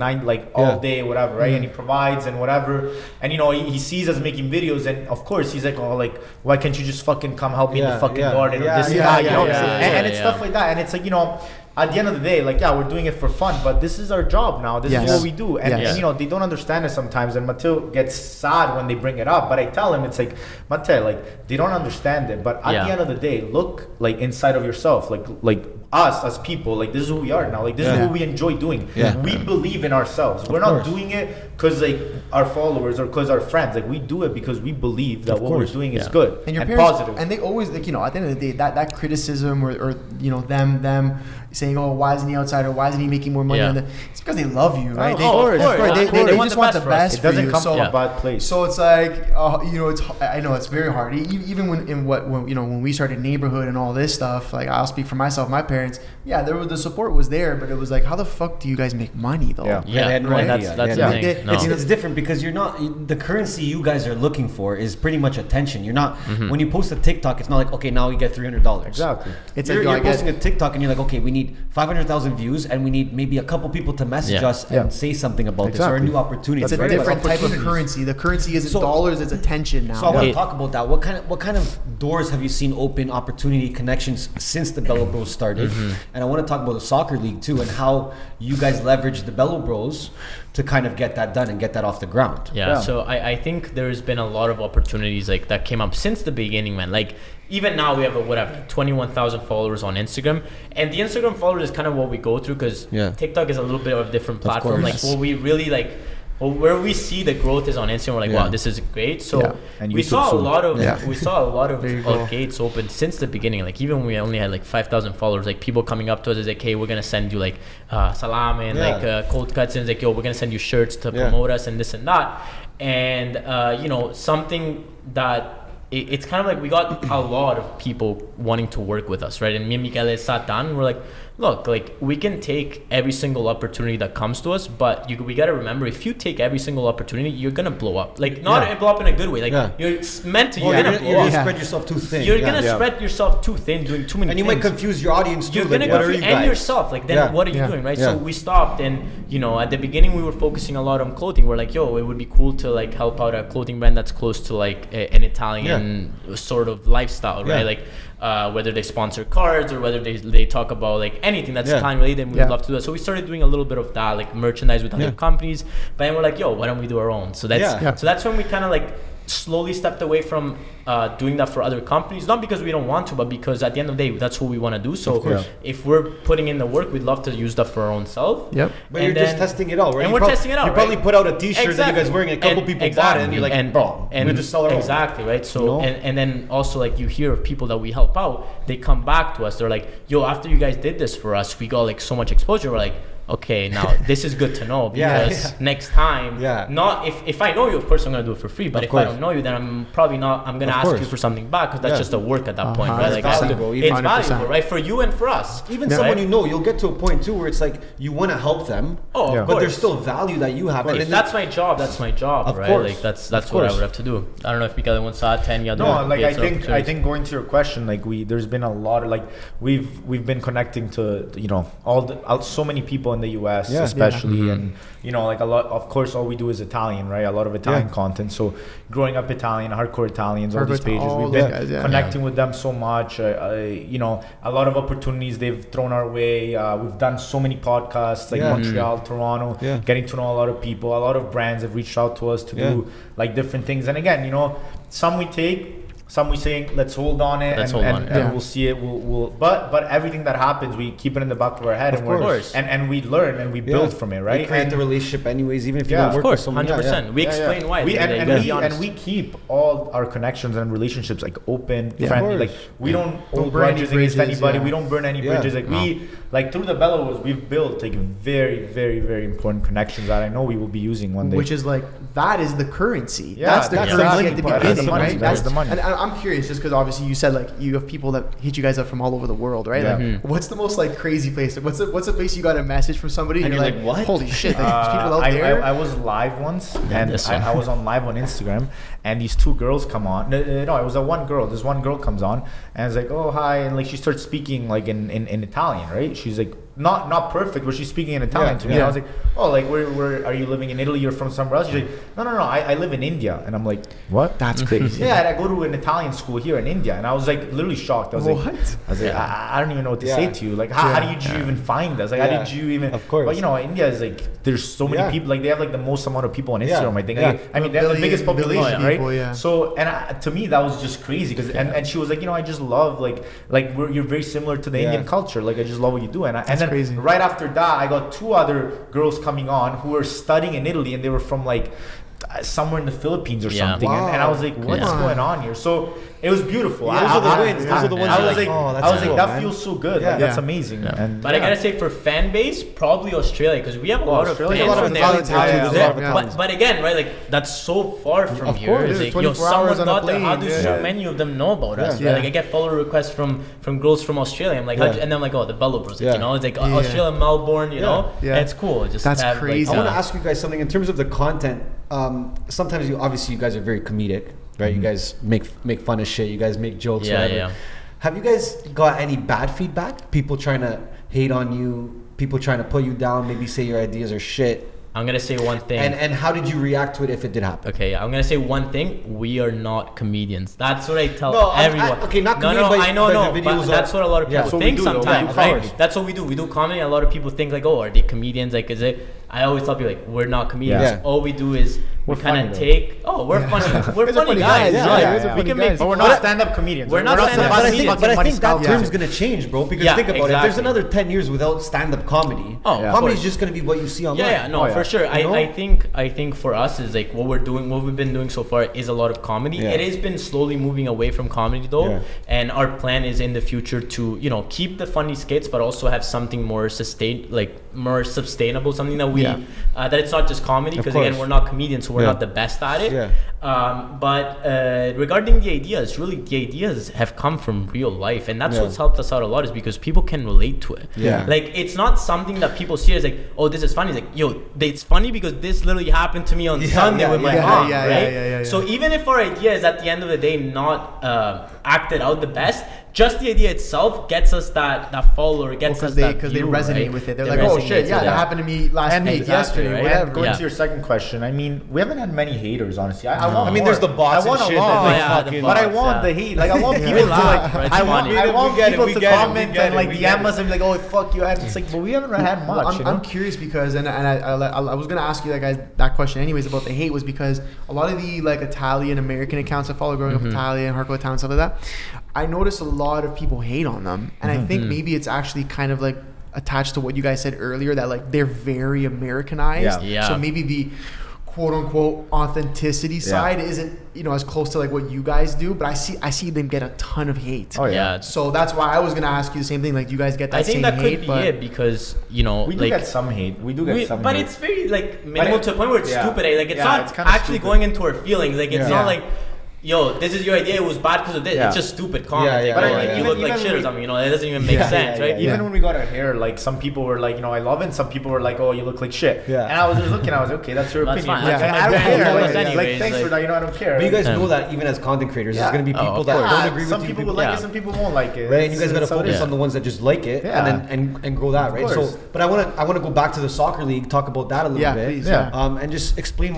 all day, whatever, right? And he provides and whatever. And you know, he sees us making videos, and of course he's like, oh, like why can't you just fucking come help me in the fucking garden or this and that, you know? And it's stuff like that. And it's like, you know, at the end of the day, like, we're doing it for fun, but this is our job now. This is what we do. And you know, they don't understand it sometimes. And Matteo gets sad when they bring it up. But I tell him, it's like, Matteo, like, they don't understand it. But at the end of the day, look, like, inside of yourself. Like us as people, like, this is who we are now. Like, this is what we enjoy doing. We believe in ourselves. We're not doing it because, like, our followers or because our friends. Like, we do it because we believe that what we're doing is good and parents, positive. And they always, like, you know, at the end of the day, that criticism or you know, them saying, oh, why isn't he outside, or why isn't he making more money on the, it's because they love you, right? They just want the best for you. It doesn't come from a bad place. So it's like, you know, I know it's very hard. Even when you know, when we started Neighborhood and all this stuff, like, I'll speak for myself, my parents, the support was there, but it was like, how the fuck do you guys make money though? They had no idea. That's the thing. It's different because you're not, the currency you guys are looking for is pretty much attention. You're not, when you post a TikTok, it's not like, okay, now you get $300. Exactly. It's you're posting a TikTok and you're like, okay, we need 500,000 views and we need maybe a couple people to message us and say something about this or a new opportunity. It's a different type of currency. The currency isn't dollars, it's attention now. So I want to talk about that. What kind of doors have you seen open, opportunity, connections since the Bello Bros started? And I want to talk about the soccer league too and how you guys leverage the Bello Bros to kind of get that done and get that off the ground. Yeah. So I think there's been a lot of opportunities like that came up since the beginning, man. Like even now we have 21,000 followers on Instagram, and the Instagram followers is kind of what we go through because TikTok is a little bit of a different platform. Like what we really like. Well, where we see the growth is on Instagram. We're like, wow, this is great. So we saw a lot of gates open since the beginning. Like even when we only had like 5,000 followers, like people coming up to us is like, hey, we're gonna send you like salami and like cold cuts, and it's like, yo, we're gonna send you shirts to promote us and this and that. And you know, something that it's kind of like we got a lot of people wanting to work with us, right? And me and Michele sat down and we're like, look, like we can take every single opportunity that comes to us, but we got to remember, if you take every single opportunity, you're gonna blow up. Like not blow up in a good way. Like you're meant to. You're gonna spread yourself too thin. You're gonna spread yourself too thin, doing too many. And you might confuse your audience too. You're gonna confuse and yourself. Like then what are you doing, right? So we stopped, and you know, at the beginning we were focusing a lot on clothing. We're like, yo, it would be cool to like help out a clothing brand that's close to like an Italian sort of lifestyle, right? Like. Whether they sponsor cards or whether they talk about like anything that's Italian related, and we'd love to do that. So we started doing a little bit of that, like merchandise with other companies. But then we're like, yo, why don't we do our own? So that's when we kind of like slowly stepped away from doing that for other companies, not because we don't want to, but because at the end of the day, that's what we want to do. So if we're putting in the work, we'd love to use that for our own self. But you're just testing it out, right? And we're testing it out. You probably put out a T-shirt that you guys wearing, a couple people bought it, and you're like, bro, we just sell our own. Exactly, right? So and then also like you hear of people that we help out, they come back to us, they're like, yo, after you guys did this for us, we got like so much exposure. We're like, okay, now this is good to know, because next time, not if I know you, of course I'm gonna do it for free, but if I don't know you, then I'm probably not. I'm gonna ask you for something back, because that's just a work at that point, right? Like it's valuable, right, for you and for us. Even someone you know, you'll get to a point too where it's like you want to help them, but there's still value that you have. If that's my job, right? Like that's what I would have to do. I don't know if Michele wants to add to any other. No, like I think going to your question, like there's been a lot of like we've been connecting to so many people in the US especially, and you know, like a lot, of course all we do is Italian, right? A lot of Italian content. So growing up Italian, hardcore Italians, all these pages, we've been connecting with them so much. You know, a lot of opportunities they've thrown our way. We've done so many podcasts, like Montreal, Toronto, getting to know a lot of people. A lot of brands have reached out to us to do like different things. And again, you know, some we take, some we say, let's hold on it, and we'll see it. We'll but everything that happens, we keep it in the back of our head, and we learn and we build from it, right? We create the relationship anyways, even if you don't work with someone. 100%. We explain why. And we keep all our connections and relationships like open, friendly. Like we don't hold grudges against anybody. We don't burn any bridges. Like we through the Bello Bros, we've built like very, very, very important connections that I know we will be using one day. Which is like that is the currency. That's the currency at the beginning, right? That's the money. I'm curious, just because obviously you said like you have people that hit you guys up from all over the world, right? Like, what's the most like crazy place? What's the place you got a message from somebody and you're like, what? Holy shit! Like, there's people out there. I was live once, and I was on live on Instagram, and these two girls come on. No, it was one girl. This one girl comes on, and it's like, oh hi, and like she starts speaking like in Italian, right? She's like not perfect, but she's speaking in Italian to me. And I was like, oh, like where are you living in Italy or from somewhere else? She's like, no, I live in India. And I'm like, what? That's crazy. And I go to an Italian school here in India, and I was like literally shocked. I was like, I don't even know what to say to you. Like, how did you even find us? Like, how did you even? Of course. But you know, India is like, there's so many people. Like, they have like the most amount of people on Instagram. I think. I mean, they have the biggest population, right? So, and to me, that was just crazy because, and she was like, you know, I just love like you're very similar to the Indian culture. Like, I just love what you do. And then crazy. Right after that, I got two other girls coming on who were studying in Italy, and they were from like somewhere in the Philippines or something. And I was like, what's going on here? So it was beautiful. Those are the wins. Those are the ones. I was like, that feels so good. Like, that's amazing. And but I gotta say, for fan base, probably Australia, because we have a lot of fans from there. But again, right, like that's so far from here. It's like, yo, someone got there. How do so many of them know about us? Right? Like I get follow requests from girls from Australia. I'm like, and then I'm like, oh, the Bello Bros. You know, it's like Australia, Melbourne. You know, it's cool. Just that's crazy. I want to ask you guys something in terms of the content. Sometimes you guys are very comedic, right? You guys make fun of shit. You guys make jokes. Have you guys got any bad feedback? People trying to hate on you. People trying to put you down. Maybe say your ideas are shit. I'm gonna say one thing. And how did you react to it if it did happen? Okay, I'm gonna say one thing. We are not comedians. That's what I tell No, everyone. okay, not no, comedians, no, but I know, the no, videos but are- that's what a lot of Yeah, people so we think do, though. sometimes, Yeah, right? comedy. That's what we do. We do comedy. And a lot of people think like, oh, are they comedians? Like, is it? I always tell people like, we're not comedians. Yeah. All we do is we We're kind funny, of though. take. Oh, we're funny. We're Guys are funny funny guys. guys, Yeah, yeah, guys are we funny can guys. make. But we're not stand-up comedians. We're not stand-up But I comedians. think, but I think that Money term's Scout. gonna change, bro. Because Yeah, think about it. If there's exactly. another 10 years without stand-up comedy, Oh, of comedy's course. just gonna be what you see online. Yeah, no, Oh, yeah. for sure. You know? I think for us is like what we've been doing so far is a lot of comedy. Yeah. It has been slowly moving away from comedy though, Yeah. and our plan is in the future to keep the funny skits, but also have something more more sustainable, something that we Yeah. that it's not just comedy, Of because again course. we're not comedians, so we're Yeah. not the best at it. Yeah. But regarding the ideas, really the ideas have come from real life, and that's Yeah. what's helped us out a lot is because people can relate to it. Yeah. Like it's not something that people see as like, oh, this is funny. It's like, yo, it's funny because this literally happened to me on Sunday with my mom, right? Yeah. So even if our idea is at the end of the day not acted out the best, just the idea itself gets us that follower, gets us that because they view, resonate right? with it. They're They like, oh resonate shit, with yeah, it. that happened to me last And week, exactly, yesterday, right? whatever. Going Yeah. to your second question, I mean, we haven't had many haters, honestly. I want I mean, more. there's the bots I want and a shit lot, that, like, yeah, the fucking- but I bots, want yeah. the hate. Like I want Yeah. people to Relax, bro, like. it's I want funny. I want We get it, people we to get it, we comment get and it, like we DM get us and be like, oh fuck you, and it's like, but we haven't had much. Well, you know? I'm curious because, and I was gonna ask you that question anyways about the hate, was because a lot of the like Italian American accounts I follow growing up Italian, hardcore Italian, stuff like that, I noticed a lot of people hate on them, and I think maybe it's actually kind of like attached to what you guys said earlier, that like they're very Americanized. Yeah. So maybe the quote unquote authenticity side isn't as close to like what you guys do, but I see them get a ton of hate. Oh, Yeah. So that's why I was gonna ask you the same thing. Like, do you guys get that I think same that could hate? be But it because we do like get some hate. We do get some but hate. it's very like minimal it- to a point where it's yeah. stupid. Like it's Yeah, not it's kinda actually stupid. going into our feelings. Like it's Yeah. not like, yo, this is your idea. It was bad because of this. Yeah. It's just stupid comment. Yeah, yeah, Like, yeah, oh, like, yeah. you look Even like shit we- or something. It doesn't even make sense, right? Even when we got our hair, like some people were like, I love it. And some people were like, oh, you look like shit. Yeah. And I was just looking. I was like, okay, that's your That's opinion. fine. Like, That's I what don't my care. brand Like, was like, anyways, thanks for like- that. I don't care. But you guys Yeah. know that even as content creators, there's Yeah. gonna be Oh, people of that course. don't agree with some you. people will like Yeah. it, some people won't like it. Right, and you guys gotta It's how it focus is. on the ones that just like it, Yeah. and then grow that, right? course. So, but I wanna go back to the soccer league, talk about that a little Yeah, bit, please, yeah. and just explain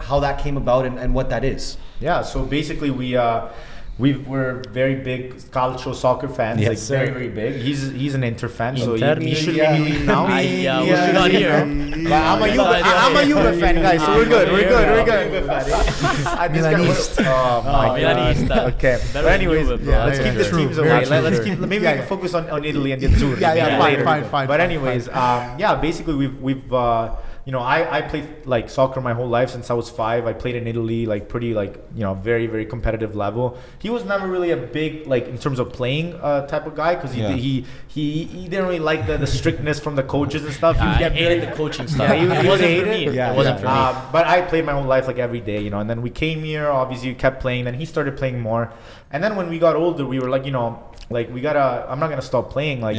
how that came about and what that is. Yeah, so basically we're very big calcio soccer fans, Yes, like sir. very very big. He's an Inter fan, so Inter, he should yeah. maybe leave now. we're not here. But I'm a Juve fan, guys, so we're good. We're good. I just Milanista. oh my god. Milanista. Okay, Better but anyways, than Juve, bro. let's Yeah, keep the true. teams Very away. true, Let's true. keep. Maybe Yeah, we can focus on Italy and the Azzurri. Yeah, later. fine. But anyways, yeah, basically we've I played like soccer my whole life since I was 5. I played in Italy, like pretty like very very competitive level. He was never really a big like in terms of playing type of guy because he didn't really like the strictness from the coaches and stuff. He would I get hated very- the coaching stuff. Yeah, he It wasn't for hated me. it. It wasn't for me. But I played my whole life like every day, and then we came here. Obviously, kept playing. Then he started playing more, and then when we got older, we were like, like we gotta. I'm not gonna stop playing, like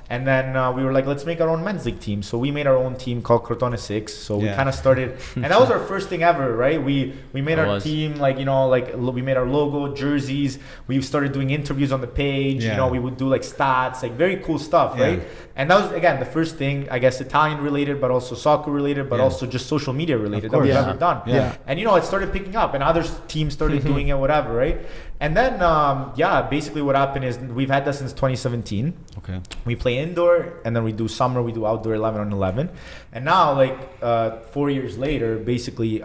And then we were like, let's make our own men's league team. So we made our own team called Crotone 6. So we kind of started, and that was our first thing ever, right? We made our team, like we made our logo, jerseys. We started doing interviews on the page. We would do like stats, like very cool stuff, right? And that was again the first thing, I guess, Italian related, but also soccer related, but also just social media related that we've ever done. And it started picking up, and other teams started doing it, whatever, right? And then basically what happened is we've had that since 2017. Okay. We play indoor, and then we do summer, we do outdoor 11 on 11. And now, like 4 years later, basically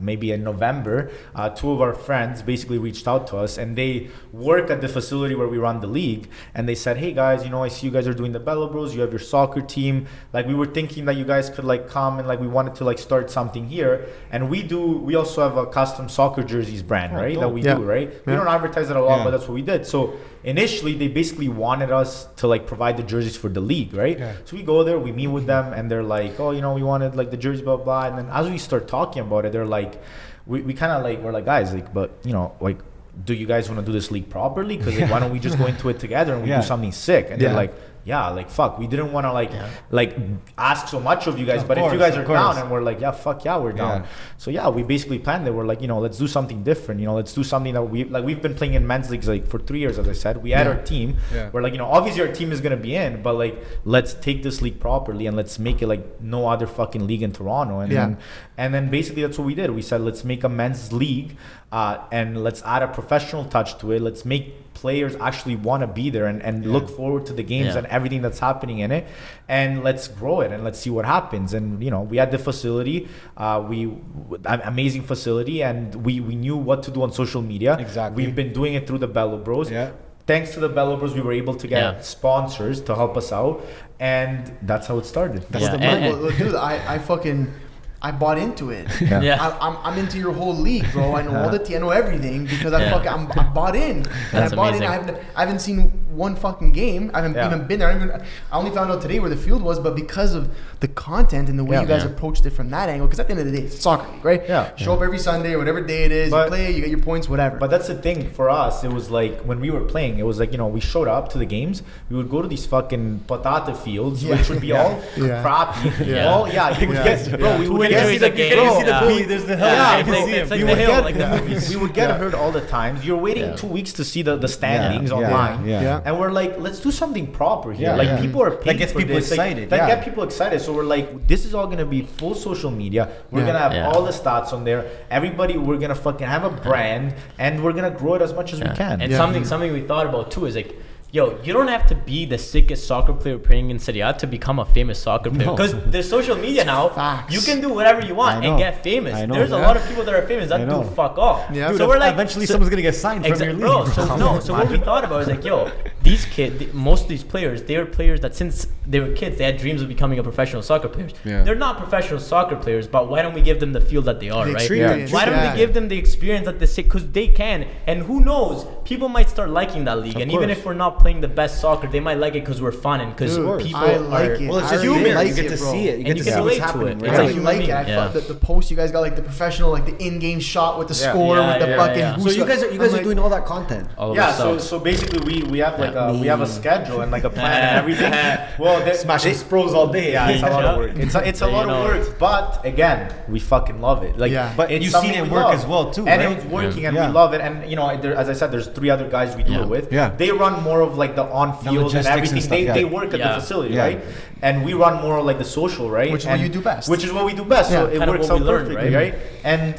maybe in November, 2 of our friends basically reached out to us, and they work at the facility where we run the league. And they said, hey guys, I see you guys are doing the Bello Bros, you have your soccer team. Like we were thinking that you guys could like come, and like we wanted to like start something here. And we also have a custom soccer jerseys brand, right? That we do, right? We don't advertise it a lot, but that's what we did. So initially they basically wanted us to like provide the jerseys for the league, right? So we go there, we meet with them, and they're like, oh, we wanted like the jersey, blah blah. And then as we start talking about it, they're like, we kind of like, we're like, guys, like, but like, do you guys want to do this league properly? Because like, why don't we just go into it together and we do something sick? And they're like, yeah, like fuck, we didn't want to like ask so much of you guys, but if you guys are down, and we're like, yeah, fuck yeah, we're down. So yeah, we basically planned it. We're like, let's do something different. Let's do something that we've been playing in men's leagues like for 3 years, as I said. We had our team. We're like, obviously our team is gonna be in, but like, let's take this league properly and let's make it like no other fucking league in Toronto. And then basically that's what we did. We said, let's make a men's league, and let's add a professional touch to it. Let's make players actually want to be there and look forward to the games and everything that's happening in it, and let's grow it and let's see what happens. And we had the facility, amazing facility, and we knew what to do on social media. Exactly. We've been doing it through the Bello Bros. Thanks to the Bello Bros, we were able to get sponsors to help us out, and that's how it started. That's the money. Dude, I bought into it. I'm into your whole league, bro. I know all I know everything because I bought in. That's amazing. I haven't seen one fucking game. I haven't even been there. I only found out today where the field was, but because of the content and the way you guys approached it from that angle, because at the end of the day, it's soccer league, right? Show up every Sunday, whatever day it is, you play, you get your points, whatever. But that's the thing for us. It was like when we were playing, it was like, we showed up to the games. We would go to these fucking patata fields, which would be all crappy. You would get, bro, we would There's the hill. There's the hill. It's like the hill, like the movies. We would get hurt all the times. You're waiting 2 weeks to see the standings online. And we're like, let's do something proper here. Like people are paying that gets for people this. excited. That get people excited. So we're like, this is all gonna be full social media. We're gonna have all the stats on there. Everybody, we're gonna fucking have a brand, and we're gonna grow it as much as we can. And something we thought about too is like, yo, you don't have to be the sickest soccer player playing in Serie A to become a famous soccer player. Because there's social media now. Facts. You can do whatever you want and get famous. There's a lot of people that are famous that do fuck off. Dude, so we're like, eventually someone's gonna get signed from your league. Bro, so what we thought about is like, yo, these kids, most of these players, they were players that since they were kids, they had dreams of becoming a professional soccer players. They're not professional soccer players, but why don't we give them the field that they are, right? Why don't we give them the experience that they say, because they can, and who knows, people might start liking that league, and even if we're not playing the best soccer, they might like it because we're fun and because people are. It. Well, it's just humor. You get to see it. You get to see what's happening. It's like you like it. I thought that the post you guys got, like the professional, like the in-game shot with the score with the fucking. So you guys are doing all that content. So basically we have like we have a schedule and like a plan and everything. Well, smashing spros all day. Yeah, it's a lot of work. It's a lot of work, but again, we fucking love it. Like, but you've seen it work as well too, and it's working, and we love it. And as I said, there's 3 other guys we do it with. They run more of like the on-field and everything. They work at the facility, right? And we run more like the social, right? Which is what you do best. Which is what we do best. So it works out perfectly, right? And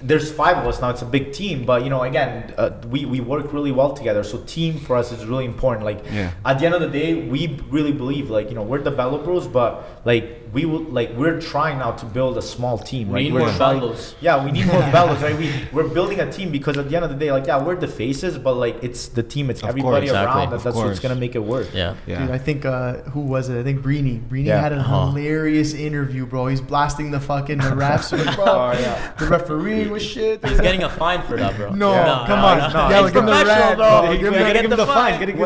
there's 5 of us now. It's a big team, but again, we work really well together. So team for us is really important. Like at the end of the day, we really believe like we're the Bello Bros, but like we're trying now to build a small team. We need more Bellos. Yeah, we need more Bellos, right? We're building a team because at the end of the day, like we're the faces, but like it's the team, it's everybody around that's what's gonna make it work. Dude, I think who was it? I think Breeny had a hilarious interview, bro. He's blasting the refs, bro. The referee was shit. He's getting a fine for that, bro. No, come on. Yeah, we're getting the red, bro. Give him the fine.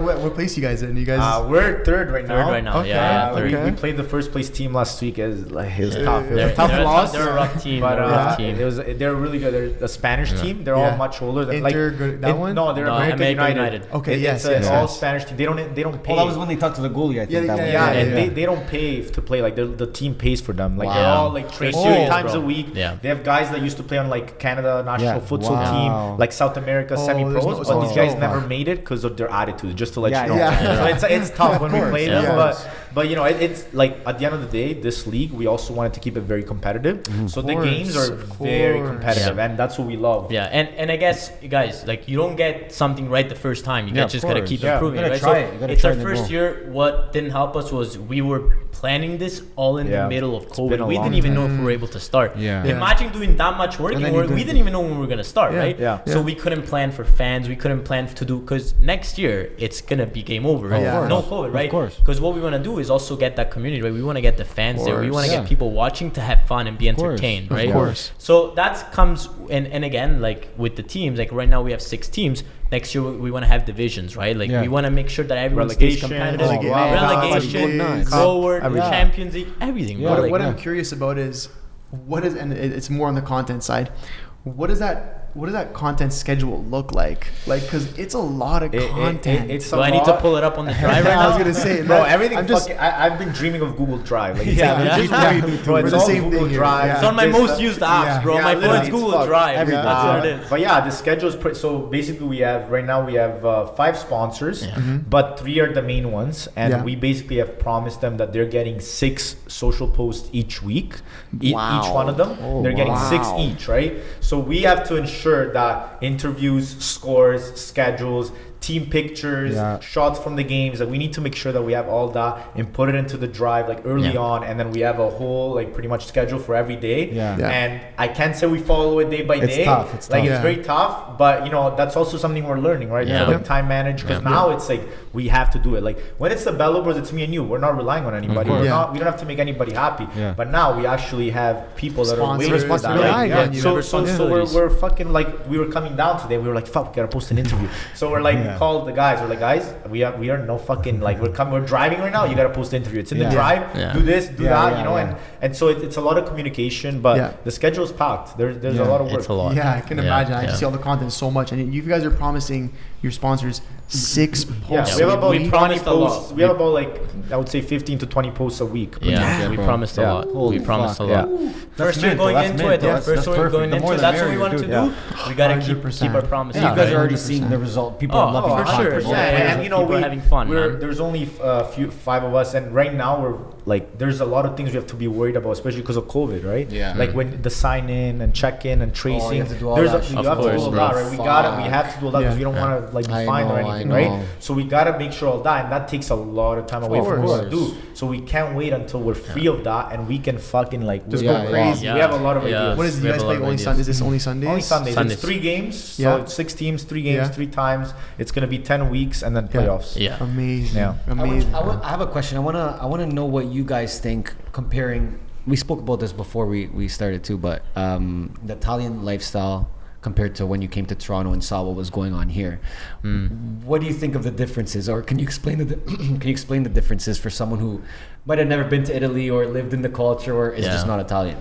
What place you guys in? You guys? We're third right now. Okay. We played the first place team last week. It was tough. They're a tough loss. They're a rough team. But they're really good. They're a Spanish team. They're all much older. That one? No, they're American United. Okay, yes. All Spanish team. They don't pay. Oh, that was when they talked to the goalie. I think they don't pay to play. Like the team pays for them. Like they're all like trained 3 times a week. They have guys that used to play on like Canada national futsal team, like South America semi-pros. But these guys never made it because of their attitude. Just to let you know. So it's tough when we play them, but it's like at the end of the day, this league we also wanted to keep it very competitive. So the games are very competitive, and that's what we love. Yeah, and I guess guys, like you don't get something right the first time. You just gotta keep improving. Right? So it's our first year. What didn't help us was we were planning this all in the middle of COVID. We didn't even know if we were able to start. Imagine doing that much work and we didn't even know when we were gonna start, right? So we couldn't plan for fans. We couldn't plan to do because next year it's gonna be game over, right? No COVID, right? Because what we want to do is also get that community, right? We want to get the fans there. We want to get people watching to have fun and be entertained, right? So that comes and again, like with the teams, like right now we have 6 teams. Next year we want to have divisions, right? Like we want to make sure that everyone stays competitive. Relegation, forward, Champions League, everything. What I'm curious about is and it's more on the content side. What does that that content schedule look like? Like, because it's a lot of content. Do I need to pull it up on the drive right now? I was gonna say, bro, everything. I've been dreaming of Google Drive. Like, bro, it's the all same Google thing here. Drive. It's on my most used apps, bro. My phone's Google Drive. That's what it is. But yeah, the schedule is so basically we have 5 sponsors, but 3 are the main ones, and we basically have promised them that they're getting 6 social posts each week. Each one of them, they're getting 6 each, right? So we have to ensure that interviews, scores, schedules, team pictures, shots from the games, that we need to make sure that we have all that and put it into the drive like early on, and then we have a whole like pretty much schedule for every day. And I can't say we follow it day by day. It's tough. It's very tough, but you know, that's also something we're learning, right? To like time manage, because now it's like we have to do it. Like when it's the Bello Bros, it's me and you. We're not relying on anybody. We don't have to make anybody happy. But now we actually have people that are waiting for that. So we're fucking like, we were coming down today. We were like, fuck, we gotta post an interview. So we're like, called the guys. We're like, guys, we are no fucking like, we're driving right now. You gotta post the interview. It's in the drive. Do this, do that. You know, and so it's a lot of communication, but the schedule's packed. There's a lot of work. It's a lot. Yeah, I can imagine. I just see all the content so much, and you guys are promising your sponsors 6 posts. We have about 20 posts. We have about like, I would say 15 to 20 posts a week. We promised a lot. We promised a lot. First year going into it. First year going into it. That's what we wanted to do. We gotta keep our promises. You guys are already seeing the result. People are loving for sure. And you know, we're having fun. There's only 5 of us, and right now we're like, there's a lot of things we have to be worried about, especially because of COVID, right? Like when the sign in and check in and tracing. You have to do all that. You have to do all that, right? We have to do all that because we don't want to like be fined or anything, right? So we gotta make sure all that, and that takes a lot of time away from us to do. So we can't wait until we're free of that, and we can fucking like just go crazy. We have a lot of ideas. What is it? You guys play only Sundays? Is this only Sundays? Only Sundays. It's 3 games, so it's 6 teams, 3 games, 3 times. It's gonna be 10 weeks, and then playoffs. Amazing. Amazing. I have a question. I wanna know what you guys think, comparing. We spoke about this before we started too, but the Italian lifestyle compared to when you came to Toronto and saw what was going on here. What do you think of the differences, or can you explain the differences for someone who might have never been to Italy or lived in the culture or is just not Italian?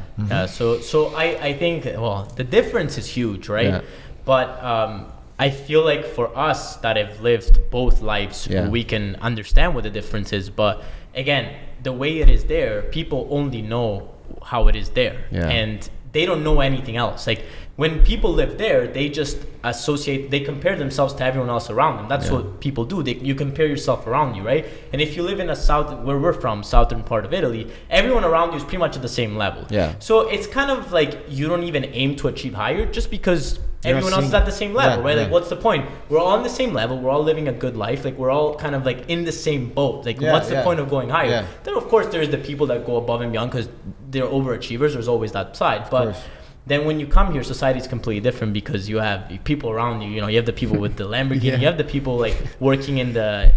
So I think, well, the difference is huge, right? But I feel like for us that have lived both lives, we can understand what the difference is. But again, the way it is there, people only know how it is there, and they don't know anything else. Like when people live there, they just they compare themselves to everyone else around them. That's what people do. You compare yourself around you, right? And if you live in where we're from, southern part of Italy, everyone around you is pretty much at the same level. So it's kind of like you don't even aim to achieve higher just because everyone else is at the same level, right? Like what's the point? We're all on the same level. We're all living a good life. Like we're all kind of like in the same boat. Like what's the point of going higher? Then of course there's the people that go above and beyond because they're overachievers. There's always that side. But then when you come here, society's completely different because you have people around you. You know, you have the people with the Lamborghini. You have the people like working in the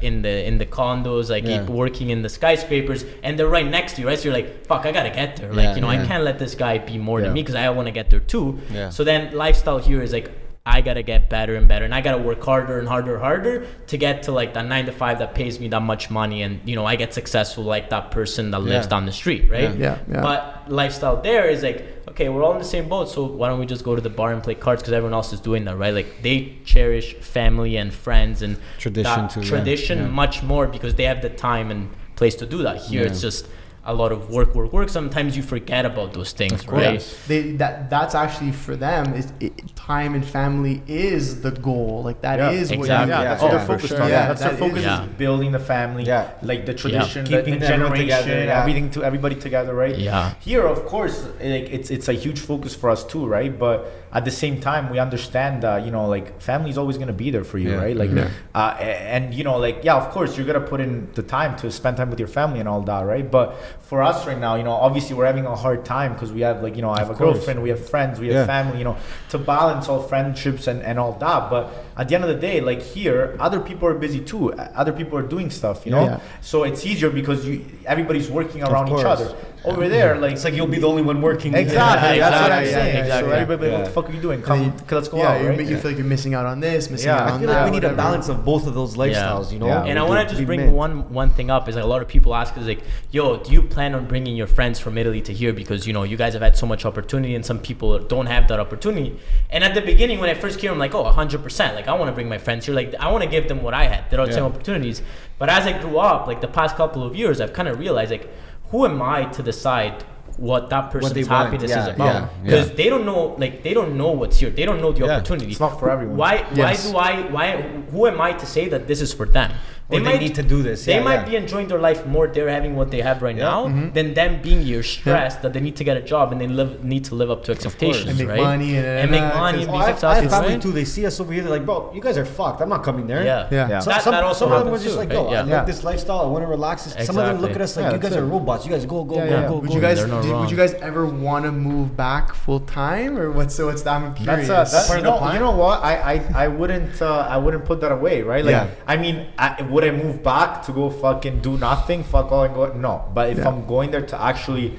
condos, like working in the skyscrapers, and they're right next to you, right? So you're like, fuck, I gotta get there. Like, you know, I can't let this guy be more than me because I want to get there too. So then lifestyle here is like, I gotta get better and better, and I gotta work harder and harder to get to like that 9 to 5 that pays me that much money, and you know, I get successful like that person that lives down the street, right? But lifestyle there is like, okay, we're all in the same boat, so why don't we just go to the bar and play cards because everyone else is doing that, right? Like they cherish family and friends and tradition much more because they have the time and place to do that. Here it's just a lot of work. Sometimes you forget about those things, right? That's actually for them is time and family is the goal. Like that is exactly. That's what they're focused on. That's their focus is building the family, like the tradition, the generation, everybody together, right? Here, of course, like it's a huge focus for us too, right? But at the same time, we understand that, you know, like family is always gonna be there for you, right? Like, and you know, like of course, you're gonna put in the time to spend time with your family and all that, right? But for us right now, you know, obviously we're having a hard time because we have like, you know, I have a girlfriend, we have friends, we have family, you know, to balance all friendships and all that. But at the end of the day, like here, other people are busy too. Other people are doing stuff, you know. Yeah. So it's easier because everybody's working around each course. other. Over there, like It's like you'll be the only one working. exactly. That's what I'm Exactly, saying. exactly. So everybody, Yeah. what the fuck are you doing? Come, let's go out. Right? You feel like you're missing out on this, missing Yeah. out I on I feel that. like we need a whatever. balance of both of those lifestyles, you know. Yeah. And I We want do- to just we bring meant- one thing up is like a lot of people ask is like, yo, do you plan on bringing your friends from Italy to here because you know you guys have had so much opportunity and some people don't have that opportunity. And at the beginning when I first came, I'm like, oh, 100%. Like I want to bring my friends here. Like I want to give them what I had. They're all the same opportunities. But as I grew up, like the past couple of years, I've kind of realized like, who am I to decide what that person's they want. happiness Yeah, is about? yeah, Because they don't know, like they don't know what's here. They don't know the opportunity. It's not for everyone. Why Yes. who am I to say that this is for them? Or they need to do this. They Yeah, might yeah. be enjoying their life more. They're having what they have right Yeah. now than them being here stressed that they need to get a job and they need to live up to expectations, And make right? money and make money and be I have successful, family right? too. They see us over here. They're like, bro, you guys are fucked. I'm not coming there. Yeah. Yeah. Yeah. Some That also of them were happens just too, like, right? yo, I Yeah. like this lifestyle. I want to relax. Some of them look at us like, Yeah, you that's guys are it. robots. You guys go, go, Yeah, go, yeah. go, Would go. you guys They're not would wrong. you guys ever want to move back full time or what's that? I'm curious. That's Part you of the know, plan? you know what? I wouldn't put that away, right? Like Yeah. I mean, would I move back to go fucking do nothing? Fuck all and go? No. But if Yeah. I'm going there to actually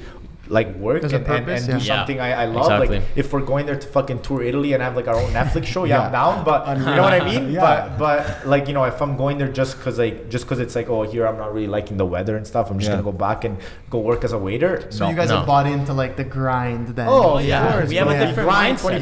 like work There's a and purpose, do yeah. something I love, Exactly. like if we're going there to fucking tour Italy and have like our own Netflix show, I'm down. But you know what I mean? Yeah. But like you know, if I'm going there just cause it's like, oh, here I'm not really liking the weather and stuff, I'm just gonna go back and go work as a waiter. So No. you guys No. have bought into like the grind then. Oh, Oh yeah, course, we have bro. a different Grind mindset.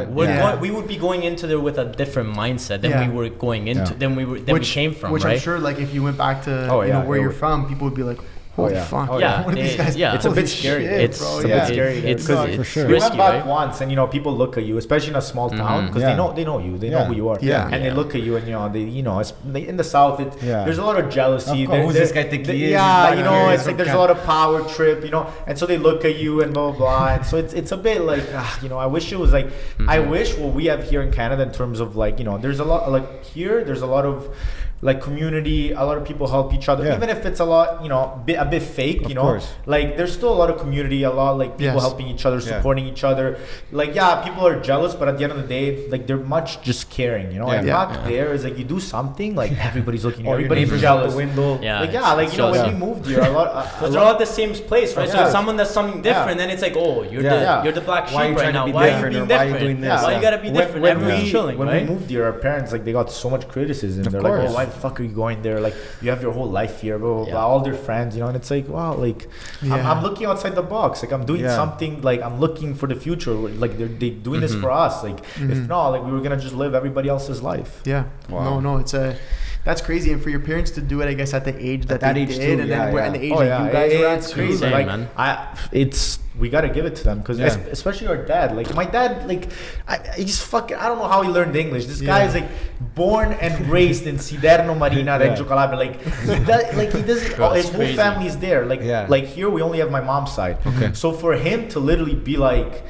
24/7. We would be going into there with a different mindset than Yeah. we were going into than we came from, which right? I'm sure like if you went back to Oh, you know yeah, where it you're would. from, people would be like, holy yeah. fuck. Oh, yeah. What are these guys? Yeah. It's a bit Holy scary. shit, It's bro. a Yeah. bit scary. It's For sure. We risky, went back right? once, and you know people look at you, especially in a small town, because Yeah. they know you, they know who you are, Yeah. and they look at you, and you know, in the South, there's a lot of jealousy. Of course. Who's this guy think he is? Yeah, He's you not know, here. it's like there's a lot of power trip, you know, and so they look at you and blah blah blah, and so it's a bit like, you know, I wish it was like, I wish what we have here in Canada in terms of like, you know, there's a lot like here, there's a lot of like community, a lot of people help each other, even if it's a lot, you know, a bit fake, you know, course. like there's still a lot of community, a lot like people Yes. helping each other, supporting each other. Like people are jealous, but at the end of the day, like they're much just caring, you know. And back there is like you do something, like everybody's looking, Or your everybody's neighbors jealous. out the window. Yeah, Like it's- like it's you know, just- when we moved here, a lot. Because they're all at the same place, right? So Yeah. if someone does something different, then it's like, oh, you're the black sheep Why are you right trying to now. be Why are you different, being or why are you different? doing this? Why you Yeah. gotta be different? Everyone's chilling, when right? we moved here, our parents like they got so much criticism. They're like, course. oh, why the fuck are you going there? Like you have your whole life here, blah blah Yeah. blah. All their friends, you know, and it's like, wow, like I'm looking outside the box. Like I'm doing something. Like I'm looking for the future. Like they doing this for us. Like if not, like we were gonna just live everybody else's life. Yeah. Wow. No, that's crazy. And for your parents to do it, I guess, at the age that that they age did, too, and yeah, then yeah. and the age that you guys were at it's too. crazy. Same, Like man. we gotta give it to them because especially our dad. Like my dad, like he's fucking. I don't know how he learned English. This guy is like born and raised in Siderno Marina, Reggio Calabria. Like he doesn't. Bro, His it's whole crazy. family is there. Like here we only have my mom's side. Okay. So for him to literally be like,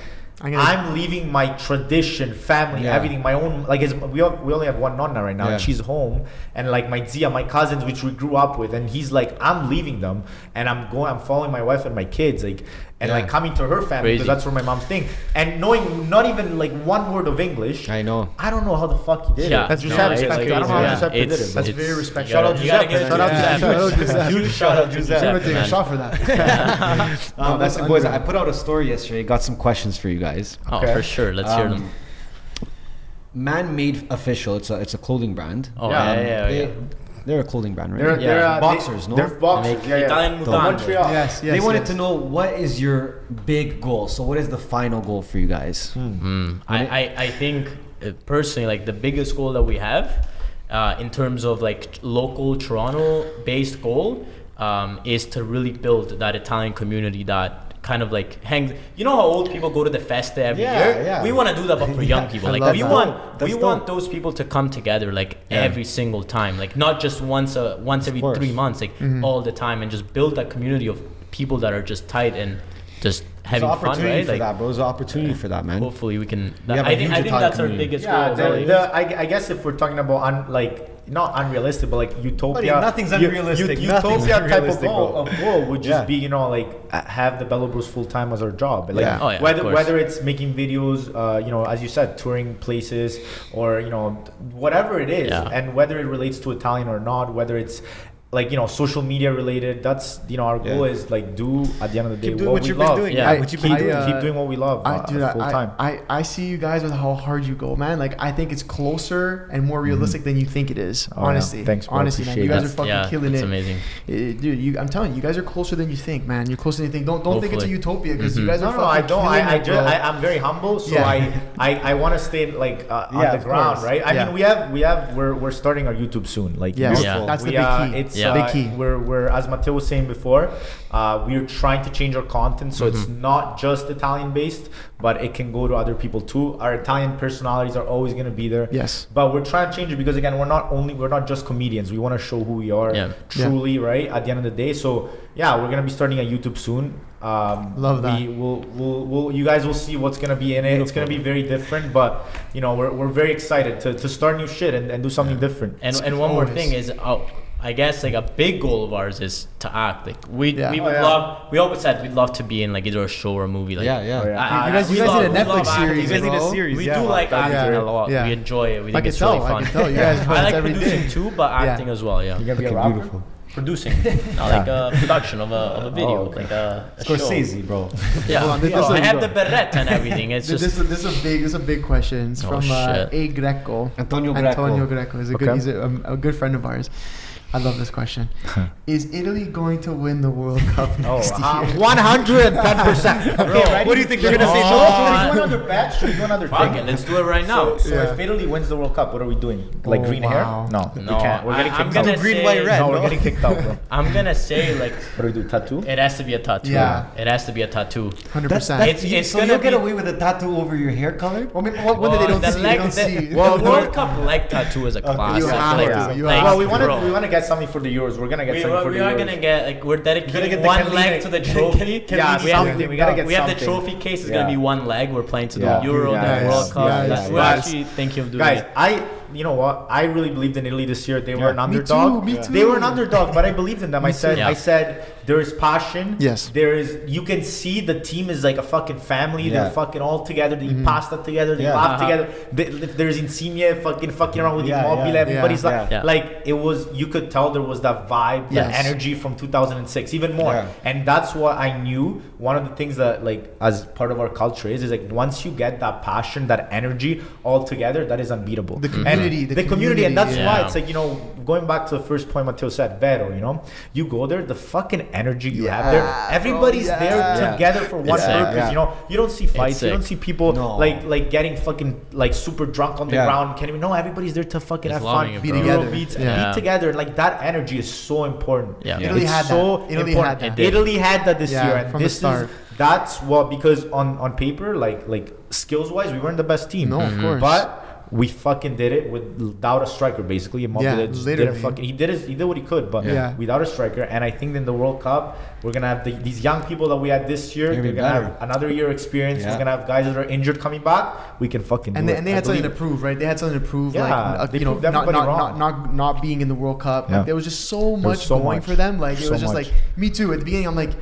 I'm leaving my tradition, family, everything, my own. Like we only have one nonna right now, and she's home, and like my zia, my cousins, which we grew up with, and he's like, I'm leaving them, and I'm following my wife and my kids, like. And like coming to her family because that's where my mom's staying, and knowing not even like one word of English. I know. I don't know how the fuck he did Yeah, it. That's no, Giuseppe. it's I don't know how crazy. Giuseppe did it. It's- That's it's- very respectful. you gotta- you gotta give it to Shout out Giuseppe. Giuseppe. Huge shout out to I'm Giuseppe, gonna take a man. shot for that. That's boys. I put out a story yesterday. Got some questions for you guys. Oh, for sure. Let's hear them. Man-made official. It's a clothing brand. Oh, yeah. They're a clothing brand, right? They're boxers, no? They're boxers. They make Italian mutande. Montreal. Yes. They wanted to know what is your big goal. So what is the final goal for you guys? I think personally, like the biggest goal that we have in terms of like local Toronto-based goal is to really build that Italian community that kind of like hangs. You know how old people go to the festa every year? Yeah. We want to do that, but for young people. Like love we that. want those people to come together like every single time, like not just once every 3 months, like all the time, and just build that community of people that are just tight and just There's having an fun, opportunity right? for that, bro. There's an opportunity for that, man. Hopefully we can. We have a I think huge Italian that's our community. biggest Yeah, goal. I guess if we're talking about not unrealistic, but like utopia. Buddy, nothing's unrealistic. Nothing's Utopia type of unrealistic, goal, bro. would just be, have the Bello Bros full time as our job. Like Oh, yeah, whether it's making videos, as you said, touring places, or whatever it is, and whether it relates to Italian or not, whether it's social media related, that's our goal is like do at the end of the day Keep doing what what we you've love. been doing. Yeah. What you've been doing. Keep doing what we love full time. I see you guys with how hard you go, man. Like I think it's closer and more realistic than you think it is. Honestly, yeah. Thanks, bro. honestly, man, you guys are fucking killing it's it. amazing. Dude. I'm telling you, you guys are closer than you think, man. You're closer than you think. Don't think it's a Hopefully. utopia because you guys are No, I fucking don't. killing it, bro. I'm very humble, so I want to stay on the of ground, course. right? I mean, we're starting our YouTube soon. Like Yes, Yeah. that's the we, big key. it's big key. we're as Matteo was saying before, we're trying to change our content so it's not just Italian based, but it can go to other people too. Our Italian personalities are always going to be there. Yes. But we're trying to change it because again, we're not just comedians. We want to show who we are truly, right? At the end of the day. So yeah, we're gonna be starting a YouTube soon. Love that. We'll you guys will see what's gonna be in it. It's gonna be very different, but we're very excited to start new shit and do something different. And one more thing is, I guess like a big goal of ours is to act. Like we would love. We always said we'd love to be in like either a show or a movie. Like, You guys need a Netflix series. You guys need a bro. series. We do like acting a lot. Yeah. We enjoy it. We I think can it's really tell. fun. I can tell. You guys I like every producing day. too, but acting as well. Yeah. You gonna be a Okay, rapper? beautiful. Producing, not like a production of a video, like a Scorsese, bro. Yeah, Hold on, this I is- have the beretta and everything. It's just This is a big question. It's from shit. A Greco. Antonio Greco. Antonio Greco is Okay. he's a good friend of ours. I love this question. Is Italy going to win the World Cup next year? 110%. Okay, what do you think they're gonna say? Should we do another bet? Should we do another fuck thing? it. Let's do it right now. So Yeah. if Italy wins the World Cup, what are we doing? Like Oh, green wow. hair? No, we No, can't. We're getting I'm kicked gonna out. Green, say- white, red. No, we're bro. getting kicked out, bro. I'm gonna say like What do we do? Tattoo? it has to be a tattoo. Yeah. It has to be a tattoo. 100%. It's so gonna you'll get be- away with a tattoo over your hair color? Well, I mean, when they don't the see, leg- they don't see. the World Cup leg tattoo is a classic. You have like, to, you like, have Well, to. we want to get something for the Euros. We're gonna get something for the we are Euros. gonna get like we're dedicating get the one Chiellini- leg to the trophy. Yeah, we something. We gotta get we have the something. trophy case. It's Yeah. gonna be one leg. We're playing to Yeah. the Euro, Yeah, the yes, World Cup. yes, We're yes. actually thinking of doing Guys, it. you know what? I really believed in Italy this year. They were an Me underdog. too, me too. They were an underdog, but I believed in them. I said, too. there is passion. Yes. There is. You can see the team is like a fucking family. Yeah. They're fucking all together. They eat pasta together. They Yeah. laugh together. There's Insigne fucking around with Yeah, Immobile. yeah, Everybody's yeah, like, yeah. like it was. You could tell there was that vibe, Yes. that energy from 2006, even more. Yeah. And that's what I knew. One of the things that like as part of our culture is like once you get that passion, that energy all together, that is unbeatable. The community, And the community, and that's yeah. why it's like going back to the first point Matteo said, Vero, you go there, the fucking energy you have there, Yeah, everybody's bro, there yeah. together for one sick. purpose. Yeah. You don't see fights, you don't sick. see people No. like getting fucking like super drunk on the Yeah. ground. Can't even. No, everybody's there to fucking Just have fun, loving it, Be bro. together. Beats, Yeah. be together. Like that energy is so important. Yeah. Italy It's had that. so Italy important. had that. Italy had that this Yeah, year, and from the this start. that's what, because on paper, like skills wise, we weren't the best team. No, of course. But we fucking did it without a striker, basically. Immobile Yeah, just literally. didn't fucking. He did what he could, but Yeah. without a striker. And I think in the World Cup, we're gonna have these young people that we had this year. They're They're gonna gonna be have another year experience. Yeah. We're gonna have guys that are injured coming back. We can fucking do And it. they I had something to believe. prove, right? They had something to prove, Yeah, like they proved not everybody wrong. not being in the World Cup. Yeah. Like there was just so much so going much. for them. Like it So was just much. like me too. At the beginning, I'm like,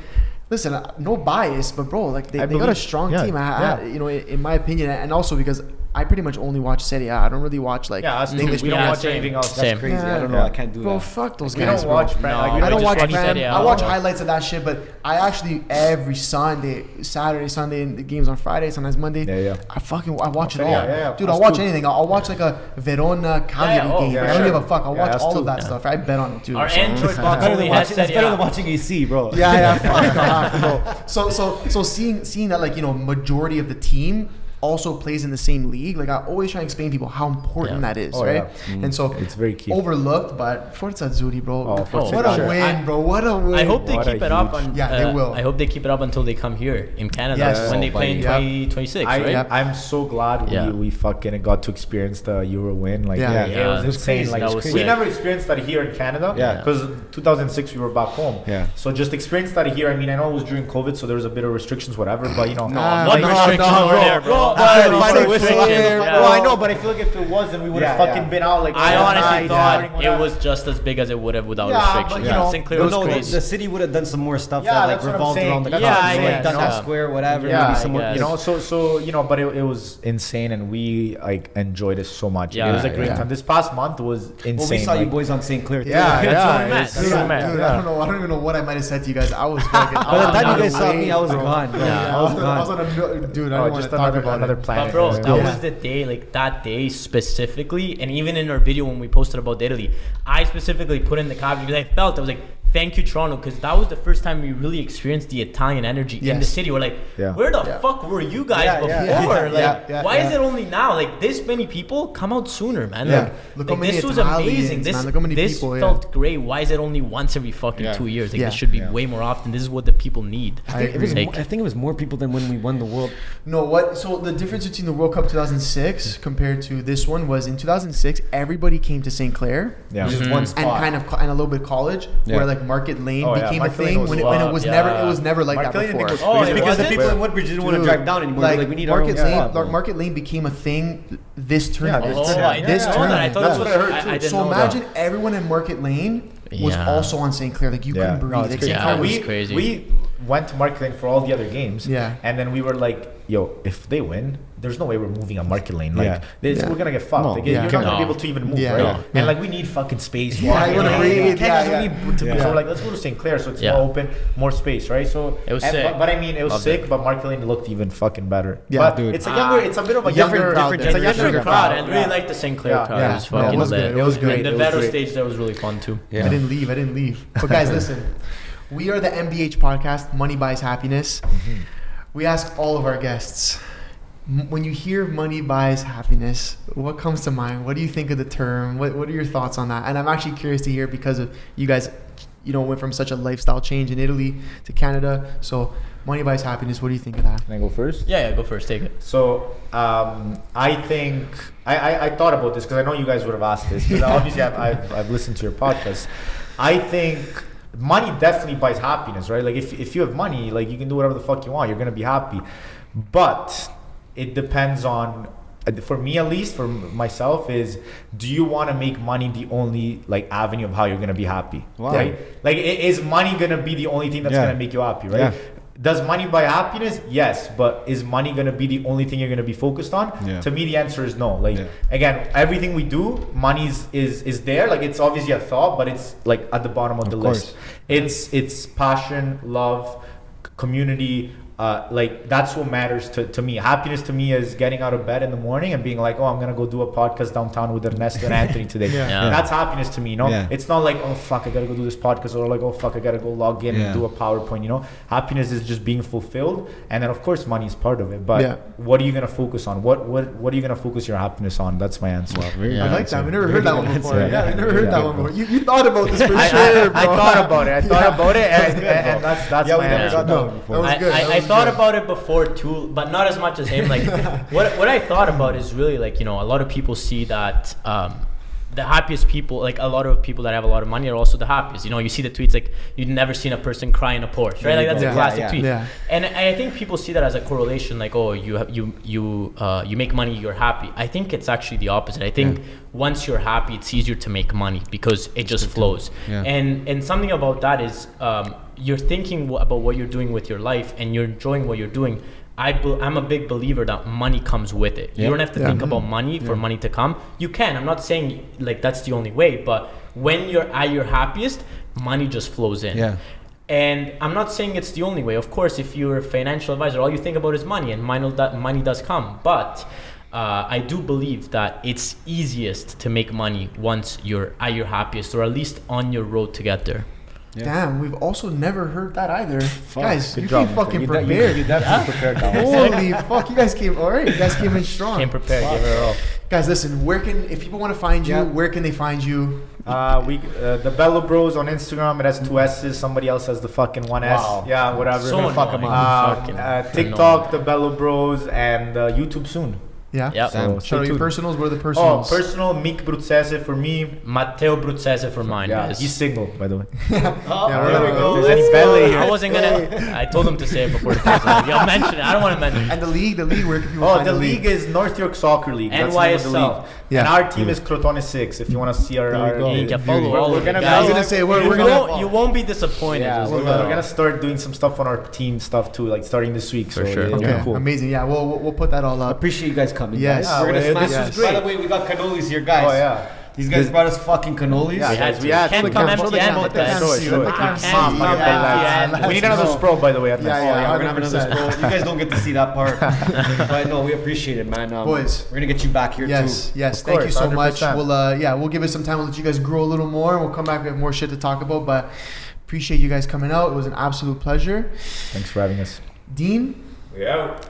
listen, no bias, but bro, like they got a believe- strong yeah, team. yeah. In my opinion, and also because I pretty much only watch Serie A. I don't really watch like Yeah, us the too. English We don't Yeah, watch same. anything else. Same. That's crazy. Yeah. I don't know. Yeah. I can't do Bro, that. fuck those We guys, don't bro. watch. No, Like, we I I don't just watch watch Prem. Serie A. I watch highlights of that shit, but I actually every Sunday, Saturday, Sunday, the games on Friday, sometimes Monday. Yeah. I watch it all. Yeah. Dude, Us I'll watch too. anything. I'll watch like a Verona Cagliari oh, game. for I don't sure. give a fuck. I'll Yeah, watch us all too. of that Yeah. stuff. I bet on it too. Our so. Android That's box better only than has watching. That's Serie better A. than watching AC, bro. Yeah, fuck off, bro. So seeing that, like, majority of the team also plays in the same league. Like I always try to explain to people how important that is, right? And so it's very key. Overlooked, but Forza Azzurri, bro. Forza What a win, bro. What a win. I hope they keep it up. They will. I hope they keep it up until they come here in Canada when they play in 2026, right? I'm so glad we fucking got to experience the Euro win. Like, it was insane. Crazy. Like, we never experienced that here in Canada. Because 2006 we were back home. So just experience that here. I mean, I know it was during COVID, so there was a bit of restrictions, whatever. But you know, what restrictions were there, bro? I know, but I feel like if it was, then we would have fucking been out. Like, I honestly thought it was just as big as it would have without restrictions. But, you know, Sinclair was crazy. The city would have done some more stuff that like revolved around the country, like Dundalk Square, whatever. Maybe some more, you know. So you know, but it was insane, and we like enjoyed it so much. It was a great time. This past month was insane. Well, we saw you boys on St. Clair. Dude, I don't know what I might have said to you guys. I was fucking. By the time you guys saw me, I was gone. I was on a dude. I don't want to talk about another planet. But bro, that was the day, like that day specifically, and even in our video when we posted about Italy, I specifically put in the caption because I was like, thank you, Toronto, because that was the first time we really experienced the Italian energy in the city. We're like, where the fuck were you guys before? Why is it only now? Like, this many people come out sooner, man. Like this was amazing. This felt great. Why is it only once every fucking 2 years? Like, this should be way more often. This is what the people need. I think it was more people than when we won the World. No, what? So the difference between the World Cup 2006 compared to this one was in 2006, everybody came to St. Clair, which is one spot, and and a little bit college, where like Market Lane became a thing when it was never like that before. It's because the people in Woodbridge didn't want to drive down anymore. Like we need Market our Lane. own spot. Market Lane became a thing this tournament. This tournament. That's what I heard too. So imagine everyone in Market Lane was also on St. Clair. Like you couldn't breathe. It was crazy. We went to Market Lane for all the other games. And then we were like, yo, if they win, there's no way we're moving on Market Lane. Like, we're gonna get fucked. Like, you're not gonna be able to even move, right? And like, we need fucking space. We want to breathe. So we're like, let's go to St. Clair, so it's more open, more space, right? So it was sick. But I mean, it was sick. But Market Lane looked even fucking better. Yeah, dude. It's a bit of a younger crowd. It's a different crowd. I really like the St. Clair crowd. It was fucking lit. It was great. And the Vero stage there was really fun too. I didn't leave. But guys, listen. We are the MBH podcast, Money Buys Happiness. We ask all of our guests, when you hear money buys happiness, what comes to mind? What do you think of the term? What are your thoughts on that? And I'm actually curious to hear because of you guys, went from such a lifestyle change in Italy to Canada. So money buys happiness. What do you think of that? Can I go first? Yeah, go first. Take it. So I think I thought about this because I know you guys would have asked this because obviously I've listened to your podcast. I think money definitely buys happiness, right? Like if you have money, like you can do whatever the fuck you want. You're gonna be happy, but it depends on, for me at least, for myself, is do you want to make money the only like avenue of how you're gonna be happy? Wow. Right? Like is money gonna be the only thing that's gonna make you happy, right? Does money buy happiness? Yes, but is money gonna be the only thing you're gonna be focused on? To me, the answer is no. Like again, everything we do, money is there. Like it's obviously a thought, but it's like at the bottom of the list. It's passion, love, community. Like that's what matters to me. Happiness to me is getting out of bed in the morning and being like, oh, I'm gonna go do a podcast downtown with Ernesto and Anthony today. That's happiness to me. It's not like, oh fuck, I gotta go do this podcast, or like, oh fuck, I gotta go log in and do a PowerPoint. Happiness is just being fulfilled, and then of course money is part of it. But what are you gonna focus on? What are you gonna focus your happiness on? That's my answer. I like that. We never heard that one before. I never heard that one before. You thought about this for sure, bro. I thought about it, and that's my answer. That was good. I thought about it before too, but not as much as him. Like what I thought about is really like, a lot of people see that the happiest people, like a lot of people that have a lot of money are also the happiest. You see the tweets like, you've never seen a person cry in a Porsche, right? Like that's a classic tweet. And I think people see that as a correlation, like, oh, you make money, you're happy. I think it's actually the opposite. I think once you're happy, it's easier to make money because it just flows. And something about that is you're thinking about what you're doing with your life and you're enjoying what you're doing. I'm a big believer that money comes with it. You don't have to think about money for money to come. You can. I'm not saying like that's the only way, but when you're at your happiest, money just flows in. And I'm not saying it's the only way. Of course, if you're a financial advisor, all you think about is money, and money does come. But I do believe that it's easiest to make money once you're at your happiest, or at least on your road to get there. Damn, we've also never heard that either. Fuck, Guys, good you job, came man. fucking You prepared. You definitely prepared that one. Holy fuck, you guys came all right. You guys came in strong. Came prepared. Give it all. Guys, listen, if people want to find you, where can they find you? The Bello Bros on Instagram. It has 2 S's. Somebody else has the fucking 1 S. Wow. Yeah, whatever. So Gonna fuck 'em annoying. up. Fucking TikTok, the Bello Bros, and YouTube soon. Yeah. Yep. So Shout out your personals. What are the Oh, personals? personal, Mick Bruzzese for me. Matteo Bruzzese for mine. Yeah, Guys. he's single, by the way. Yeah, there we go. If there's any Let's belly go. here. I wasn't gonna. I told him to say it before the podcast. I'll mention it. I don't want to mention it. And the league, where can people Oh, find the league is North York Soccer League. That's the name of the NYSL. league. Yeah. And our team is Crotone 6. If you want to see our You can follow Beauty. all We're of gonna it, be- I was guys. gonna say You we're won't be disappointed. Yeah, Just we're look it gonna up. start doing some stuff on our team stuff too, like starting this week. For so sure. it'll be Okay, cool. amazing. Yeah, we'll put that all I up. appreciate you guys coming. Yes. Guys. We're gonna Yeah, smash this this. was great. By the way, we got cannolis here, guys. Oh yeah. These guys brought us fucking cannolis. Yeah, had guys, to. we had Can't to. come Show the empty-handed, camera, guys. show it, show it. Let the camera see. Can't come empty-handed. We need another Spro, by the way. Yeah, yeah. We're gonna have another 100%. scroll. You guys don't get to see that part, but no, we appreciate it, man. Boys. we're gonna get you back here Yes, too. yes. Of Thank you course, so much. 100%. We'll give it some time. We'll let you guys grow a little more, and we'll come back with more shit to talk about. But appreciate you guys coming out. It was an absolute pleasure. Thanks for having us. Dean. We out.